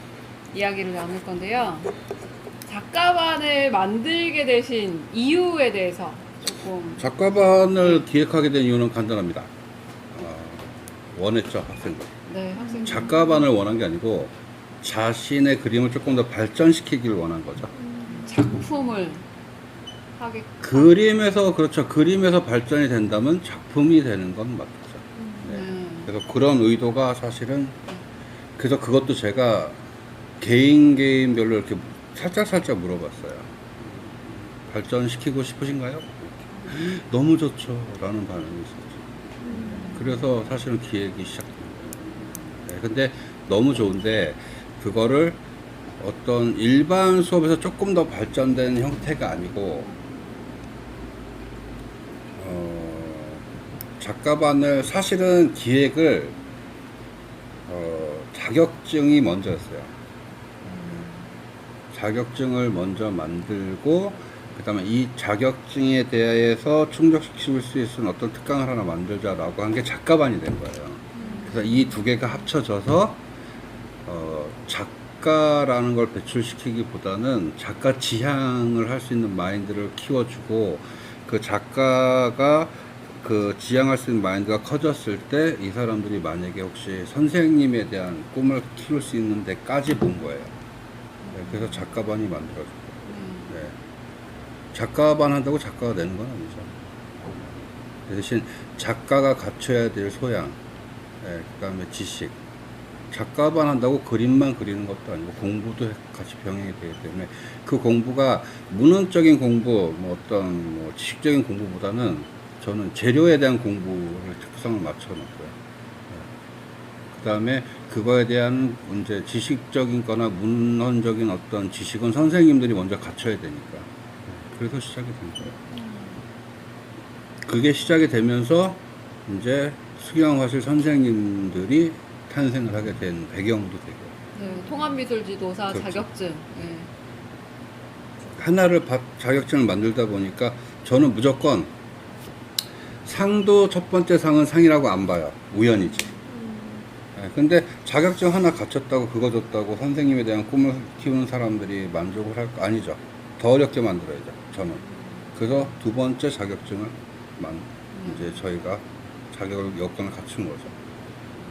Speaker 2: 이야기를 나눌 건데요. 작가반을 만들게 되신 이유에 대해서 조금.
Speaker 1: 작가반을 기획하게 된 이유는 간단합니다. 원했죠, 학생들.
Speaker 2: 네, 학생들.
Speaker 1: 작가반을 원한 게 아니고 자신의 그림을 조금 더 발전시키기를 원한 거죠.
Speaker 2: 작품을 하게.
Speaker 1: 그림에서, 그렇죠. 그림에서 발전이 된다면 작품이 되는 건 맞죠. 네. 그래서 그런 의도가 사실은, 그래서 그것도 제가 개인별로 이렇게 살짝 물어봤어요. 발전시키고 싶으신가요? 너무 좋죠. 라는 반응이 있었죠. 그래서 사실은 기획이 시작된 거예요. 네, 근데 너무 좋은데, 그거를 어떤 일반 수업에서 조금 더 발전된 형태가 아니고, 작가반을 사실은 기획을, 자격증이 먼저였어요. 자격증을 먼저 만들고, 그 다음에 이 자격증에 대해서 충족시킬 수 있는 어떤 특강을 하나 만들자라고 한 게 작가반이 된 거예요. 그래서 이 두 개가 합쳐져서 작가라는 걸 배출시키기보다는 작가 지향을 할 수 있는 마인드를 키워주고, 그 작가가 그 지향할 수 있는 마인드가 커졌을 때 이 사람들이 만약에 혹시 선생님에 대한 꿈을 키울 수 있는 데까지 본 거예요. 네, 그래서 작가반이 만들어졌고, 네. 작가반 한다고 작가가 되는 건 아니죠. 대신 작가가 갖춰야 될 소양, 네, 그 다음에 지식. 작가반 한다고 그림만 그리는 것도 아니고 공부도 같이 병행이 되기 때문에 그 공부가 문헌적인 공부, 어떤 지식적인 공부보다는 저는 재료에 대한 공부를 특성을 맞춰놓고요. 그 다음에 그거에 대한 이제 지식적인 거나 문헌적인 어떤 지식은 선생님들이 먼저 갖춰야 되니까. 그래서 시작이 된 거예요. 그게 시작이 되면서 이제 수경화실 선생님들이 탄생을 하게 된 배경도 되고.
Speaker 2: 네, 통합미술지도사
Speaker 1: 그렇죠.
Speaker 2: 자격증. 네.
Speaker 1: 하나를 자격증을 만들다 보니까 저는 무조건 상도 첫 번째 상은 상이라고 안 봐요. 우연이지. 근데 자격증 하나 갖췄다고 그거 줬다고 선생님에 대한 꿈을 키우는 사람들이 만족을 할 거 아니죠. 더 어렵게 만들어야죠. 저는. 그래서 두 번째 자격증을 이제 저희가 여건을 갖춘 거죠.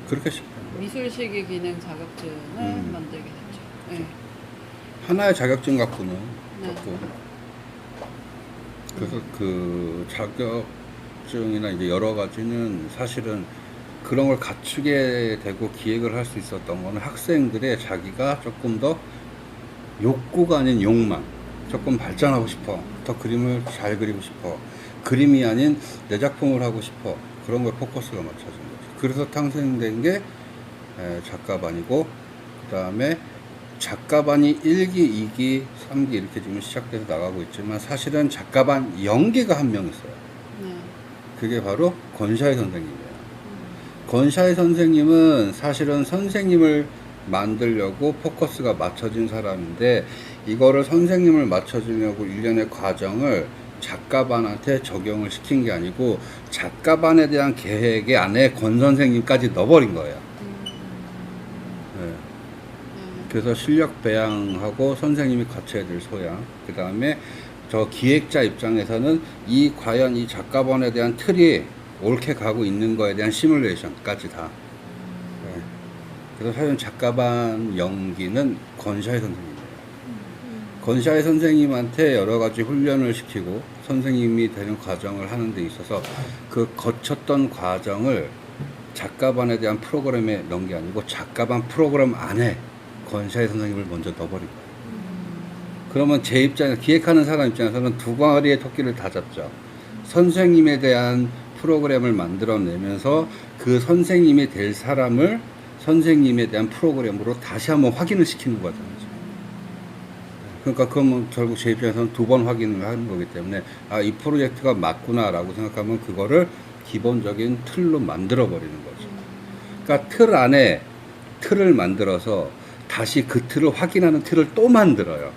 Speaker 1: 그렇게 시작된 거예요.
Speaker 2: 미술시기 기능 자격증을 만들게 됐죠. 네.
Speaker 1: 하나의 자격증 갖고는
Speaker 2: 네.
Speaker 1: 조금. 그래서 그 자격증이나 이제 여러 가지는 사실은 그런 걸 갖추게 되고 기획을 할 수 있었던 거는 학생들의 자기가 조금 더 욕구가 아닌 욕망, 조금 발전하고 싶어, 더 그림을 잘 그리고 싶어, 그림이 아닌 내 작품을 하고 싶어, 그런 걸 포커스가 맞춰진 거죠. 그래서 탄생된 게 작가반이고, 그 다음에 작가반이 1기, 2기, 3기 이렇게 지금 시작돼서 나가고 있지만 사실은 작가반 0기가 한 명 있어요.
Speaker 2: 네.
Speaker 1: 그게 바로 권샤이 선생님이에요. 권샤이 선생님은 사실은 선생님을 만들려고 포커스가 맞춰진 사람인데 이거를 선생님을 맞춰주려고 일련의 과정을 작가반한테 적용을 시킨 게 아니고 작가반에 대한 계획에 안에 권 선생님까지 넣어버린 거예요. 네. 그래서 실력 배양하고 선생님이 갖춰야 될 소양, 그 다음에 저 기획자 입장에서는 과연 이 작가반에 대한 틀이 옳게 가고 있는 거에 대한 시뮬레이션까지 다. 네. 그래서 사실 작가반 연기는 권샤이 선생님이에요. 권샤이 선생님한테 여러 가지 훈련을 시키고 선생님이 되는 과정을 하는 데 있어서 그 거쳤던 과정을 작가반에 대한 프로그램에 넣은 게 아니고 작가반 프로그램 안에 권샤이 선생님을 먼저 넣어버린 거예요. 그러면 제 입장에서 기획하는 사람 입장에서는 두 마리의 토끼를 다 잡죠. 선생님에 대한 프로그램을 만들어내면서 그 선생님이 될 사람을 선생님에 대한 프로그램으로 다시 한번 확인을 시키는 거잖아요. 그러니까 그러면 결국 제 입장에서는 두 번 확인을 하는 거기 때문에 아, 이 프로젝트가 맞구나 라고 생각하면 그거를 기본적인 틀로 만들어 버리는 거죠. 그러니까 틀 안에 틀을 만들어서 다시 그 틀을 확인하는 틀을 또 만들어요.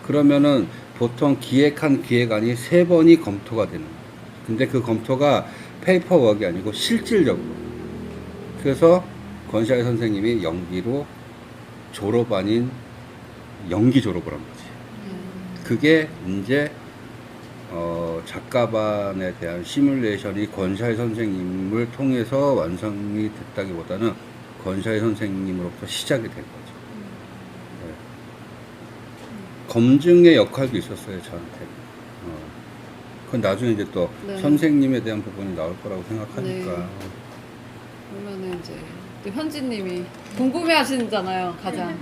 Speaker 1: 그러면은 보통 기획한 기획안이 3번이 검토가 되는 거예요. 근데 그 검토가 페이퍼워크가 아니고 실질적으로. 그래서 권샤이 선생님이 연기로 졸업 아닌 연기 졸업을 한 거지. 그게 이제 작가반에 대한 시뮬레이션이 권샤이 선생님을 통해서 완성이 됐다기보다는 권샤이 선생님으로부터 시작이 된 거죠. 네. 검증의 역할도 있었어요, 저한테. 그건 나중에 이제 또
Speaker 2: 네.
Speaker 1: 선생님에 대한 부분이 나올 거라고 생각하니까.
Speaker 2: 네. 그러면은 이제 또 현지님이 궁금해하시잖아요, 가장.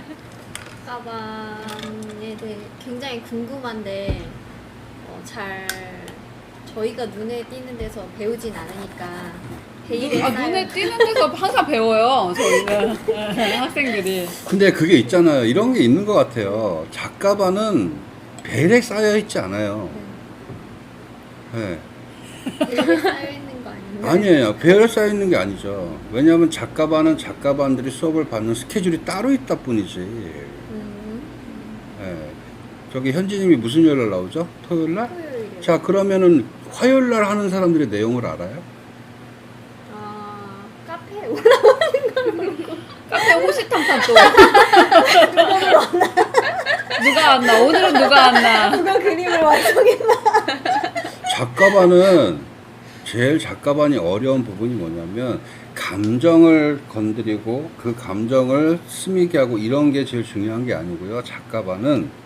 Speaker 3: 작가반에 대해 굉장히 궁금한데 저희가 눈에 띄는 데서 배우진 않으니까 베일에
Speaker 2: 눈에 띄는 데서 항상 배워요, 저희는. 학생들이.
Speaker 1: 근데 그게 있잖아요. 이런 게 있는 것 같아요. 작가반은 벨에 쌓여 있지 않아요. 네.
Speaker 3: 베일에 쌓여 있는 거 아닌가요?
Speaker 1: 아니에요. 벨에 쌓여 있는 게 아니죠. 왜냐하면 작가반은 작가반들이 수업을 받는 스케줄이 따로 있다 뿐이지. 네. 저기 현지님이 무슨 요일날 나오죠? 토요일날?
Speaker 3: 토요일이요.
Speaker 1: 자, 그러면은 화요일날 하는 사람들의 내용을 알아요?
Speaker 3: 카페에 올라오는 걸
Speaker 2: 카페 호시탐탐 또. 누가 왔나? 오늘은 누가 왔나?
Speaker 3: 누가 그림을 완성했나?
Speaker 1: 작가반은 제일 작가반이 어려운 부분이 뭐냐면 감정을 건드리고 그 감정을 스미게 하고 이런 게 제일 중요한 게 아니고요. 작가반은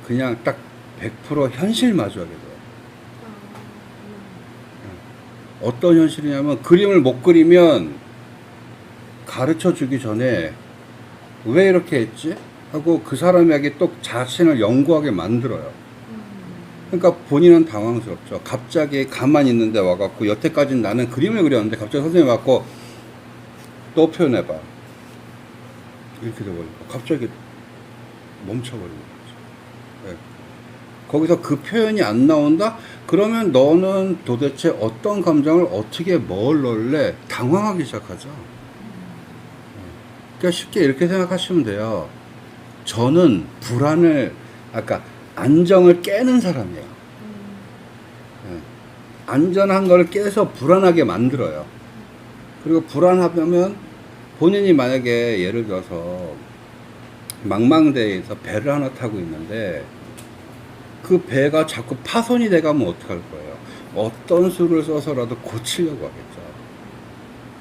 Speaker 1: 그냥 딱 100% 현실 마주하게 돼요. 어떤 현실이냐면 그림을 못 그리면 가르쳐 주기 전에 왜 이렇게 했지? 하고 그 사람에게 또 자신을 연구하게 만들어요. 그러니까 본인은 당황스럽죠. 갑자기 가만히 있는데 와갖고 여태까지는 나는 그림을 그렸는데 갑자기 선생님이 와갖고 또 표현해봐. 이렇게 돼버리고 갑자기 멈춰버리는 거죠. 네. 거기서 그 표현이 안 나온다? 그러면 너는 도대체 어떤 감정을 어떻게 뭘 넣을래? 당황하기 시작하죠. 그러니까 쉽게 이렇게 생각하시면 돼요. 저는 불안을, 아까 안정을 깨는 사람이에요. 네. 안전한 걸 깨서 불안하게 만들어요. 그리고 불안하면 본인이 만약에 예를 들어서 망망대해에서 배를 하나 타고 있는데 그 배가 자꾸 파손이 돼가면 어떡할 거예요? 어떤 수를 써서라도 고치려고 하겠죠.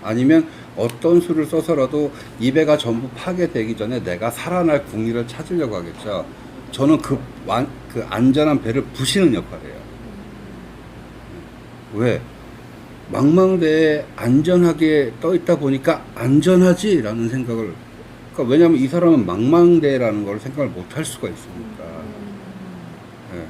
Speaker 1: 아니면 어떤 수를 써서라도 이 배가 전부 파괴되기 전에 내가 살아날 궁리를 찾으려고 하겠죠. 저는 그 안전한 배를 부시는 역할이에요. 왜? 망망대해 안전하게 떠 있다 보니까 안전하지? 라는 생각을. 그러니까 왜냐면 이 사람은 망망대해라는 걸 생각을 못 할 수가 있으니까. 네.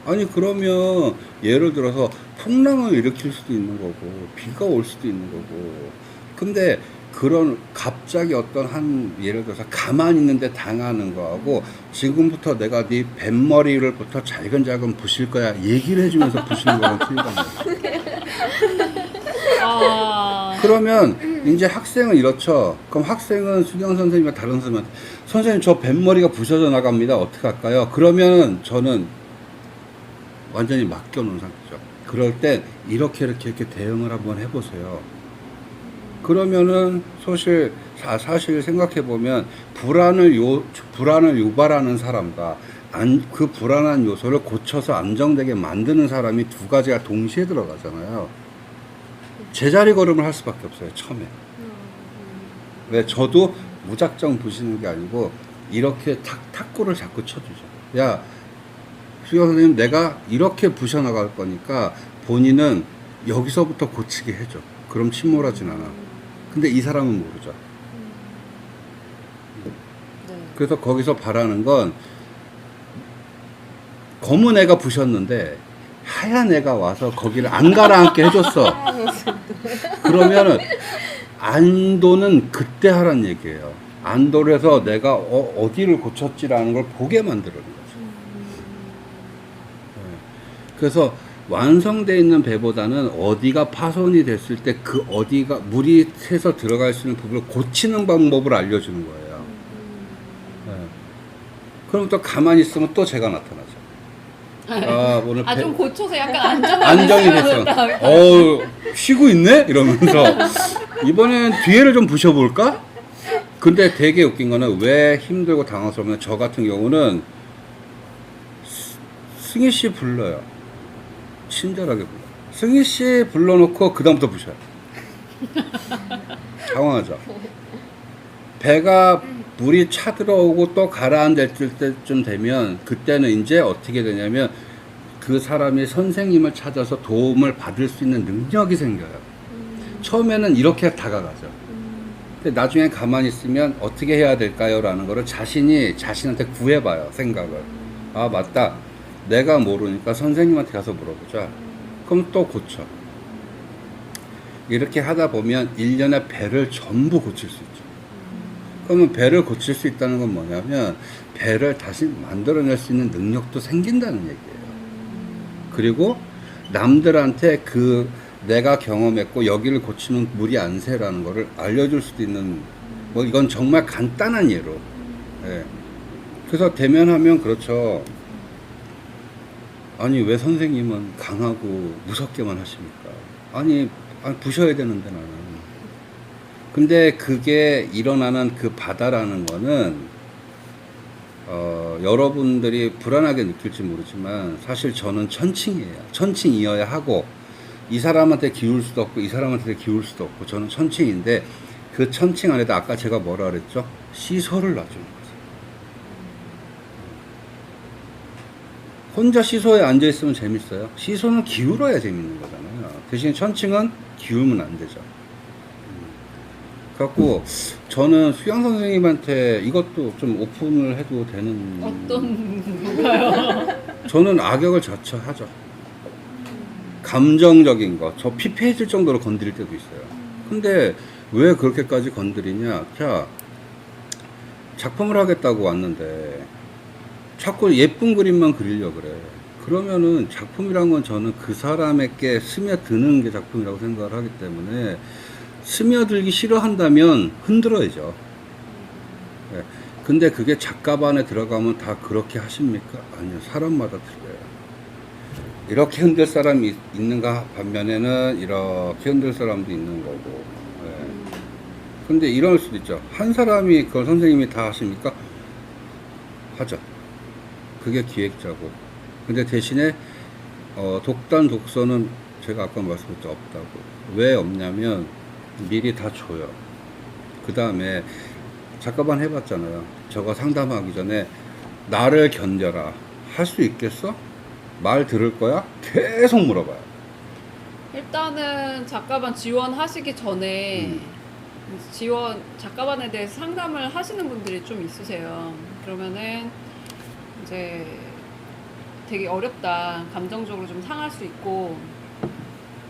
Speaker 1: 아니, 그러면 예를 들어서 풍랑을 일으킬 수도 있는 거고, 비가 올 수도 있는 거고. 근데 그런 갑자기 어떤 한 예를 들어서 가만히 있는데 당하는 거하고 지금부터 내가 네 뱃머리를부터 잘근잘근 부실 거야 얘기를 해주면서 부시는 거랑 틀리단 말이야.
Speaker 2: 아,
Speaker 1: 그러면 이제 학생은 이렇죠. 그럼 학생은 수경 선생님과 다른 선생님한테 선생님 저 뱃머리가 부셔져 나갑니다. 어떻게 할까요? 그러면 저는 완전히 맡겨놓은 상태죠. 그럴 때 이렇게 대응을 한번 해보세요. 그러면은 사실 생각해 보면 불안을 유발하는 사람과 그 불안한 요소를 고쳐서 안정되게 만드는 사람이 두 가지가 동시에 들어가잖아요. 제자리 걸음을 할 수밖에 없어요, 처음에. 왜 저도 무작정 부시는 게 아니고 이렇게 탁구를 자꾸 쳐주죠. 야, 수경 선생님, 내가 이렇게 부셔 나갈 거니까 본인은 여기서부터 고치게 해줘. 그럼 침몰하진 않아. 근데 이 사람은 모르죠.
Speaker 4: 네.
Speaker 1: 그래서 거기서 바라는 건 검은 애가 부셨는데 하얀 애가 와서 거기를 안 가라앉게 해줬어. 그러면은 안도는 그때 하란 얘기예요. 안도를 해서 내가 어디를 고쳤지라는 걸 보게 만들어는 거죠. 네. 그래서 완성되어 있는 배보다는 어디가 파손이 됐을 때 그 어디가 물이 새서 들어갈 수 있는 부분을 고치는 방법을 알려주는 거예요. 네. 그럼 또 가만히 있으면 또 제가 나타나죠. 아, 오늘
Speaker 2: 좀 고쳐서 약간
Speaker 1: 안정이 됐어. 쉬고 있네? 이러면서 이번엔 뒤에를 좀 부셔볼까? 근데 되게 웃긴 거는 왜 힘들고 당황스러우면 저 같은 경우는 승희 씨 불러요. 친절하게 불러. 승희 씨 불러놓고 그 다음부터 부셔요. 당황하죠. 배가 물이 차 들어오고 또 가라앉을 때쯤 되면 그때는 이제 어떻게 되냐면 그 사람이 선생님을 찾아서 도움을 받을 수 있는 능력이 생겨요. 처음에는 이렇게 다가가죠. 근데 나중에 가만히 있으면 어떻게 해야 될까요? 라는 거를 자신한테 구해봐요. 생각을. 아, 맞다. 내가 모르니까 선생님한테 가서 물어보자. 그럼 또 고쳐. 이렇게 하다 보면 1년에 배를 전부 고칠 수 있죠. 그러면 배를 고칠 수 있다는 건 뭐냐면 배를 다시 만들어낼 수 있는 능력도 생긴다는 얘기예요. 그리고 남들한테 내가 경험했고 여기를 고치면 물이 안 새라는 거를 알려줄 수도 있는, 뭐 이건 정말 간단한 예로. 예. 그래서 대면하면 그렇죠. 아니 왜 선생님은 강하고 무섭게만 하십니까? 아니 부셔야 되는데 나는. 근데 그게 일어나는 그 바다라는 거는 여러분들이 불안하게 느낄지 모르지만 사실 저는 천칭이에요. 천칭이어야 하고 이 사람한테 기울 수도 없고 이 사람한테 기울 수도 없고 저는 천칭인데 그 천칭 안에다 아까 제가 뭐라 그랬죠? 시소를 놔주는 거죠. 혼자 시소에 앉아있으면 재밌어요. 시소는 기울어야 재밌는 거잖아요. 대신 천칭은 기울면 안 되죠. 그래갖고 저는 수양 선생님한테 이것도 좀 오픈을 해도 되는.
Speaker 2: 어떤 건가요?
Speaker 1: 저는 악역을 자처하죠. 감정적인 거. 저 피폐해질 정도로 건드릴 때도 있어요. 근데 왜 그렇게까지 건드리냐. 자, 작품을 하겠다고 왔는데 자꾸 예쁜 그림만 그리려고 그래. 그러면은 작품이란 건 저는 그 사람에게 스며드는 게 작품이라고 생각을 하기 때문에 스며들기 싫어한다면 흔들어야죠. 네. 근데 그게 작가반에 들어가면 다 그렇게 하십니까? 아니요. 사람마다 틀려요. 이렇게 흔들 사람이 있는가 반면에는 이렇게 흔들 사람도 있는 거고. 네. 근데 이럴 수도 있죠. 한 사람이 그걸 선생님이 다 하십니까? 하죠. 그게 기획자고. 근데 대신에 독단 독서는 제가 아까 말씀드렸죠. 없다고. 왜 없냐면 미리 다 줘요. 그 다음에 작가반 해봤잖아요. 저거 상담하기 전에 나를 견뎌라. 할 수 있겠어? 말 들을 거야? 계속 물어봐요.
Speaker 2: 일단은 작가반 지원하시기 전에 작가반에 대해서 상담을 하시는 분들이 좀 있으세요. 그러면은 이제 되게 어렵다. 감정적으로 좀 상할 수 있고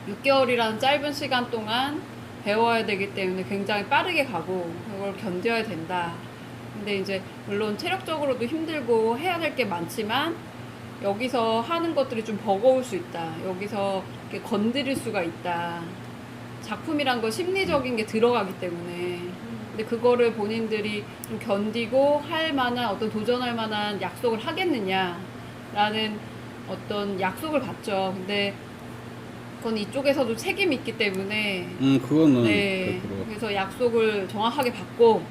Speaker 2: 6개월이라는 짧은 시간 동안 배워야 되기 때문에 굉장히 빠르게 가고 그걸 견뎌야 된다. 근데 이제 물론 체력적으로도 힘들고 해야 될 게 많지만 여기서 하는 것들이 좀 버거울 수 있다. 여기서 이렇게 건드릴 수가 있다. 작품이란 거 심리적인 게 들어가기 때문에. 근데 그거를 본인들이 좀 견디고 할 만한 어떤 도전할 만한 약속을 하겠느냐라는 어떤 약속을 받죠. 근데 그건 이쪽에서도 책임이 있기 때문에
Speaker 1: 그거는
Speaker 2: 네.
Speaker 1: 100%.
Speaker 2: 그래서 약속을 정확하게 받고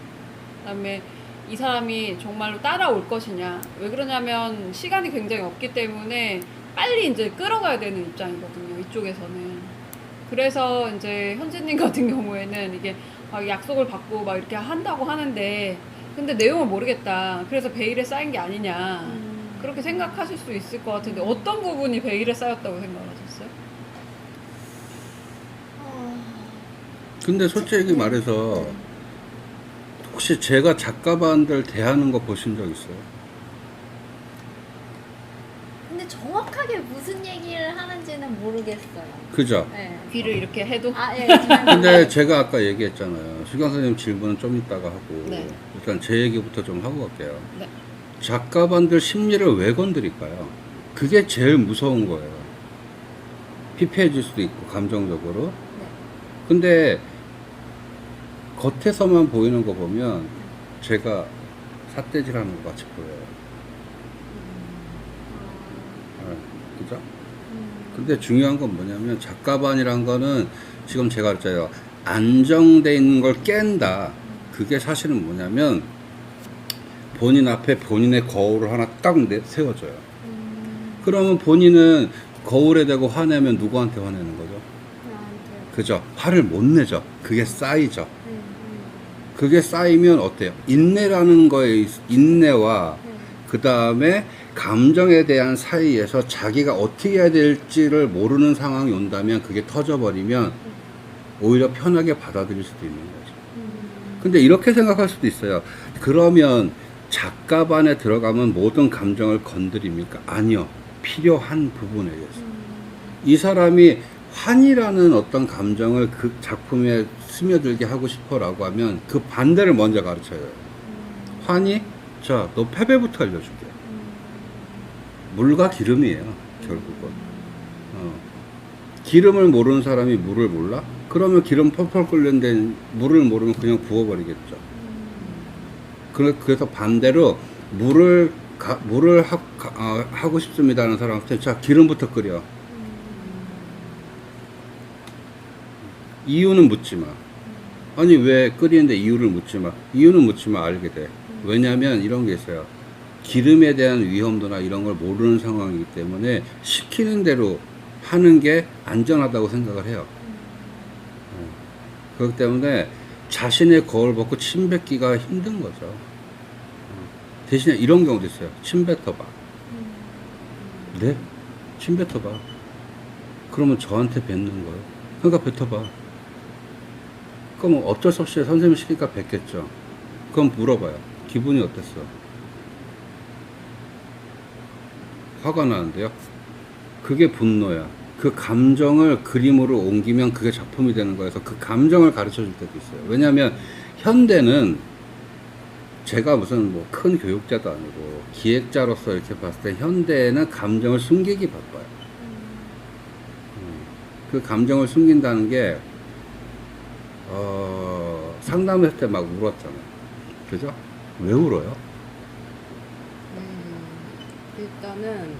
Speaker 2: 그다음에 이 사람이 정말로 따라올 것이냐. 왜 그러냐면 시간이 굉장히 없기 때문에 빨리 이제 끌어가야 되는 입장이거든요. 이쪽에서는. 그래서 이제 현진님 같은 경우에는 이게 막 약속을 받고 막 이렇게 한다고 하는데 근데 내용을 모르겠다. 그래서 베일에 쌓인 게 아니냐. 그렇게 생각하실 수 있을 것 같은데 어떤 부분이 베일에 쌓였다고 생각하셨어요?
Speaker 1: 근데 솔직히 말해서 혹시 제가 작가반들 대하는 거 보신 적 있어요?
Speaker 3: 근데 정확하게 무슨 얘기를 하는지는 모르겠어요.
Speaker 1: 그죠?
Speaker 3: 네.
Speaker 2: 귀를 이렇게 해도
Speaker 3: 예.
Speaker 1: 근데 제가 아까 얘기했잖아요. 수경 선생님 질문은 좀 이따가 하고
Speaker 2: 네.
Speaker 1: 일단 제 얘기부터 좀 하고 갈게요.
Speaker 2: 네.
Speaker 1: 작가반들 심리를 왜 건드릴까요? 그게 제일 무서운 거예요. 피폐해질 수도 있고 감정적으로.
Speaker 3: 네.
Speaker 1: 근데 겉에서만 보이는 거 보면 제가 삿대질하는 것 같이 보여요. 그죠? 근데 중요한 건 뭐냐면 작가반이란 거는 지금 제가 그랬잖아요. 안정돼 있는 걸 깬다. 그게 사실은 뭐냐면 본인 앞에 본인의 거울을 하나 딱 세워줘요. 그러면 본인은 거울에 대고 화내면 누구한테 화내는 거죠?
Speaker 3: 나한테요.
Speaker 1: 그죠? 화를 못 내죠. 그게 쌓이죠. 그게 쌓이면 어때요? 인내라는 거에 인내와 그 다음에 감정에 대한 사이에서 자기가 어떻게 해야 될지를 모르는 상황이 온다면 그게 터져버리면 오히려 편하게 받아들일 수도 있는 거죠. 근데 이렇게 생각할 수도 있어요. 그러면 작가반에 들어가면 모든 감정을 건드립니까? 아니요. 필요한 부분에 의해서. 이 사람이 환이라는 어떤 감정을 그 작품에 스며들게 하고 싶어라고 하면 그 반대를 먼저 가르쳐요. 환이? 자, 너 패배부터 알려줄게. 물과 기름이에요, 결국은. 기름을 모르는 사람이 물을 몰라? 그러면 기름 펄펄 끓는데 물을 모르면 그냥 부어버리겠죠. 그래서 반대로 물을 하고 싶습니다 하는 사람한테 자, 기름부터 끓여. 이유는 묻지 마. 아니, 왜 끓이는데 이유를 묻지 마. 이유는 묻지 마. 알게 돼. 왜냐면 이런 게 있어요. 기름에 대한 위험도나 이런 걸 모르는 상황이기 때문에 시키는 대로 하는 게 안전하다고 생각을 해요. 그렇기 때문에 자신의 거울 벗고 침 뱉기가 힘든 거죠. 대신에 이런 경우도 있어요. 침 뱉어봐. 네? 침 뱉어봐. 그러면 저한테 뱉는 거예요. 그러니까 뱉어봐. 그럼 어쩔 수 없이 선생님이 시키니까 뱉겠죠. 그럼 물어봐요. 기분이 어땠어? 화가 나는데요? 그게 분노야. 그 감정을 그림으로 옮기면 그게 작품이 되는 거여서 그 감정을 가르쳐 줄 때도 있어요. 왜냐하면 현대는 제가 무슨 뭐 큰 교육자도 아니고 기획자로서 이렇게 봤을 때 현대에는 감정을 숨기기 바빠요. 그 감정을 숨긴다는 게 상담했을 때 막 울었잖아요. 그죠? 왜 울어요?
Speaker 4: 일단은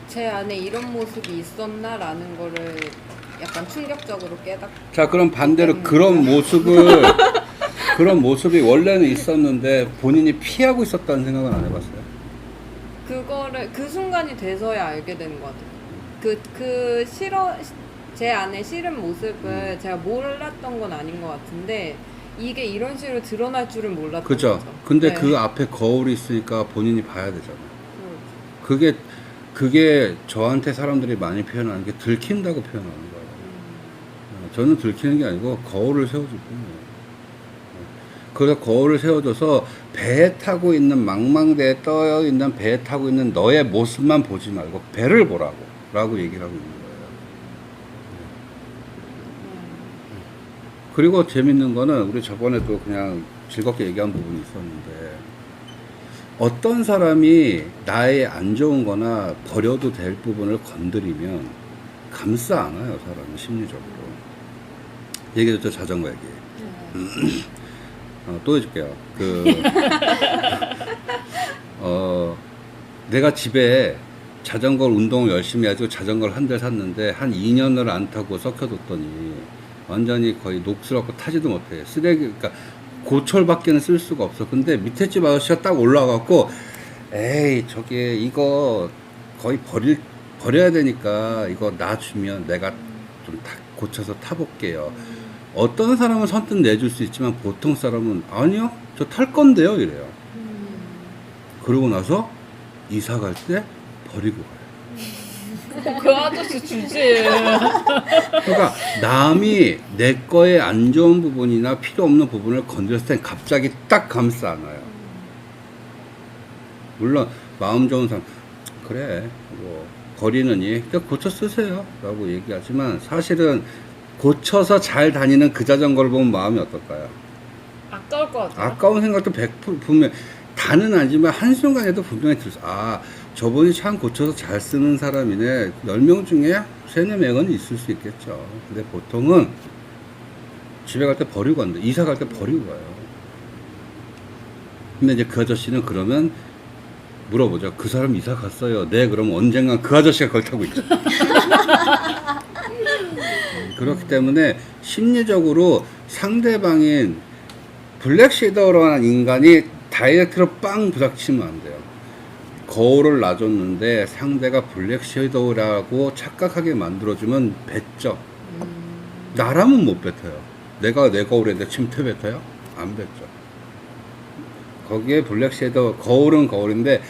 Speaker 4: 제 안에 이런 모습이 있었나라는 거를 약간 충격적으로
Speaker 1: 자, 그럼 반대로 그런 모습이 원래는 있었는데 본인이 피하고 있었다는 생각은 안 해봤어요?
Speaker 4: 그거를 그 순간이 돼서야 알게 되는 것 같아요. 제 안에 싫은 모습을 제가 몰랐던 건 아닌 것 같은데 이게 이런 식으로 드러날 줄은 몰랐던
Speaker 1: 그죠?
Speaker 4: 거죠.
Speaker 1: 근데
Speaker 4: 네.
Speaker 1: 그 앞에 거울이 있으니까 본인이 봐야 되잖아요. 그게 저한테 사람들이 많이 표현하는 게 들킨다고 표현하는 거예요. 저는 들키는 게 아니고 거울을 세워줄 뿐이에요. 그래서 거울을 세워줘서 배에 타고 있는 망망대에 떠 있는 배에 타고 있는 너의 모습만 보지 말고 배를 보라고 라고 얘기를 하고 있는 거예요. 그리고 재밌는 거는 우리 저번에도 그냥 즐겁게 얘기한 부분이 있었는데 어떤 사람이 나의 안 좋은 거나 버려도 될 부분을 건드리면 감싸 안아요, 사람은 심리적으로. 얘기해줬죠, 자전거 얘기. 또 해줄게요. 내가 집에 자전거 운동을 열심히 해가지고 자전거를 한 대 샀는데 한 2년을 안 타고 썩혀뒀더니 완전히 거의 녹슬었고 타지도 못해. 그러니까 고철밖에는 쓸 수가 없어. 근데 밑에 집 아저씨가 딱 올라가갖고 에이 저기 이거 거의 버려야 되니까 이거 놔주면 내가 좀 고쳐서 타볼게요. 어떤 사람은 선뜻 내줄 수 있지만 보통 사람은 아니요 저 탈 건데요 이래요. 그러고 나서 이사 갈 때 버리고 가요.
Speaker 2: 그 아저씨 주지.
Speaker 1: 그러니까 남이 내 거에 안 좋은 부분이나 필요 없는 부분을 건드렸을 땐 갑자기 딱 감싸 안아요. 물론 마음 좋은 사람 그래 뭐 버리느니 고쳐 쓰세요 라고 얘기하지만 사실은 고쳐서 잘 다니는 그 자전거를 보면 마음이 어떨까요?
Speaker 2: 아까울 것 같아요.
Speaker 1: 아까운 생각도 100% 분명 다는 아니지만 한순간에도 분명히 들었어. 아 저분이 참 고쳐서 잘 쓰는 사람이네. 10명 중에 3, 4명은 있을 수 있겠죠. 근데 보통은 집에 갈 때 버리고 간다. 이사 갈 때 버리고 가요. 근데 이제 그 아저씨는 그러면 물어보죠. 그 사람 이사 갔어요. 네, 그럼 언젠간 그 아저씨가 그걸 타고 있죠. 그렇기 때문에 심리적으로 상대방인 블랙 섀도우라는 인간이 다이렉트로 빵 부닥치면 안 돼요. 거울을 놔줬는데 상대가 블랙 섀도우라고 착각하게 만들어주면 뱉죠. 나라면 못 뱉어요. 내가 내 거울에 내 침대 뱉어요? 안 뱉죠. 거기에 블랙 섀도우, 거울은 거울인데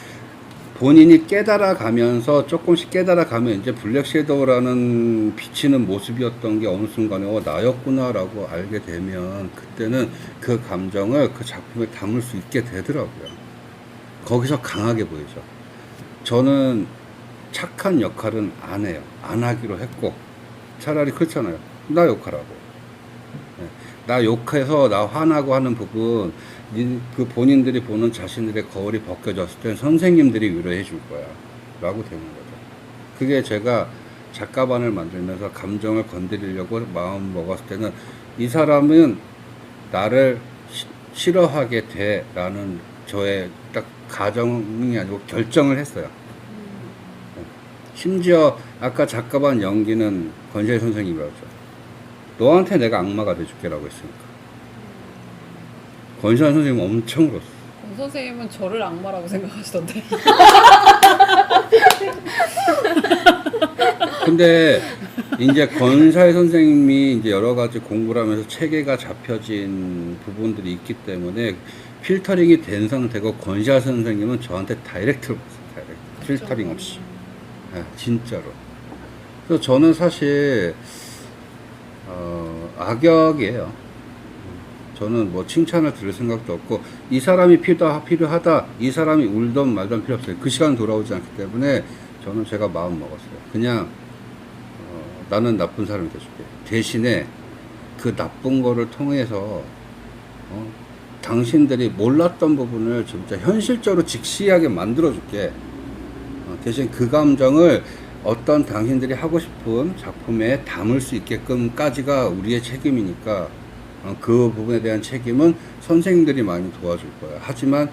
Speaker 1: 본인이 깨달아 가면서 조금씩 깨달아 가면 이제 블랙 섀도우라는 비치는 모습이었던 게 어느 순간에 나였구나 라고 알게 되면 그때는 그 감정을 그 작품에 담을 수 있게 되더라고요. 거기서 강하게 보이죠. 저는 착한 역할은 안 해요. 안 하기로 했고 차라리 그렇잖아요. 나 욕하라고. 나 욕해서 나 화나고 하는 부분 그 본인들이 보는 자신들의 거울이 벗겨졌을 땐 선생님들이 위로해 줄 거야 라고 되는 거죠. 그게 제가 작가반을 만들면서 감정을 건드리려고 마음 먹었을 때는 이 사람은 나를 싫어하게 돼 라는 저의 딱 가정이 아니고 결정을 했어요. 심지어 아까 작가반 연기는 권시아 선생님이라고 했죠. 너한테 내가 악마가 돼줄게 라고 했으니까. 권시아 선생님 엄청 울었어.
Speaker 2: 권 선생님은 저를 악마라고 생각하시던데.
Speaker 1: 근데 이제 권시아 선생님이 이제 여러 가지 공부를 하면서 체계가 잡혀진 부분들이 있기 때문에 필터링이 된 상태고 권시아 선생님은 저한테 다이렉트로 봤어요. 다이렉트. 필터링 없이. 네, 진짜로. 그래서 저는 사실 악역이에요. 저는 뭐 칭찬을 들을 생각도 없고 이 사람이 필요하다 이 사람이 울던 말던 필요 없어요. 그 시간 돌아오지 않기 때문에 저는 제가 마음 먹었어요. 그냥 나는 나쁜 사람이 돼줄게. 대신에 그 나쁜 거를 통해서 당신들이 몰랐던 부분을 진짜 현실적으로 직시하게 만들어줄게. 대신 그 감정을 어떤 당신들이 하고 싶은 작품에 담을 수 있게끔까지가 우리의 책임이니까 그 부분에 대한 책임은 선생님들이 많이 도와줄 거야. 하지만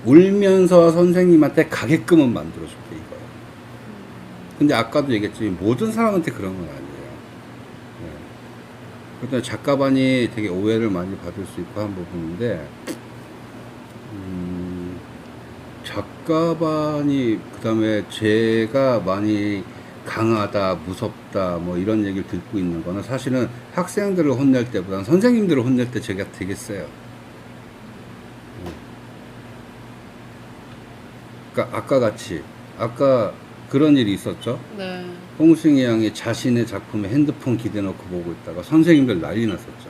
Speaker 1: 울면서 선생님한테 가게끔은 만들어줄게 이거야. 근데 아까도 얘기했지만 모든 사람한테 그런 건 아니에요. 그런데 작가반이 되게 오해를 많이 받을 수 있고 한 부분인데 작가반이 그 다음에 제가 많이 강하다, 무섭다, 뭐 이런 얘기를 듣고 있는 거는 사실은 학생들을 혼낼 때보다는 선생님들을 혼낼 때 제가 되게 세요. 그러니까 아까 같이, 아까 그런 일이 있었죠?
Speaker 2: 네.
Speaker 1: 홍승희 양이 자신의 작품에 핸드폰 기대놓고 보고 있다가 선생님들 난리 났었죠.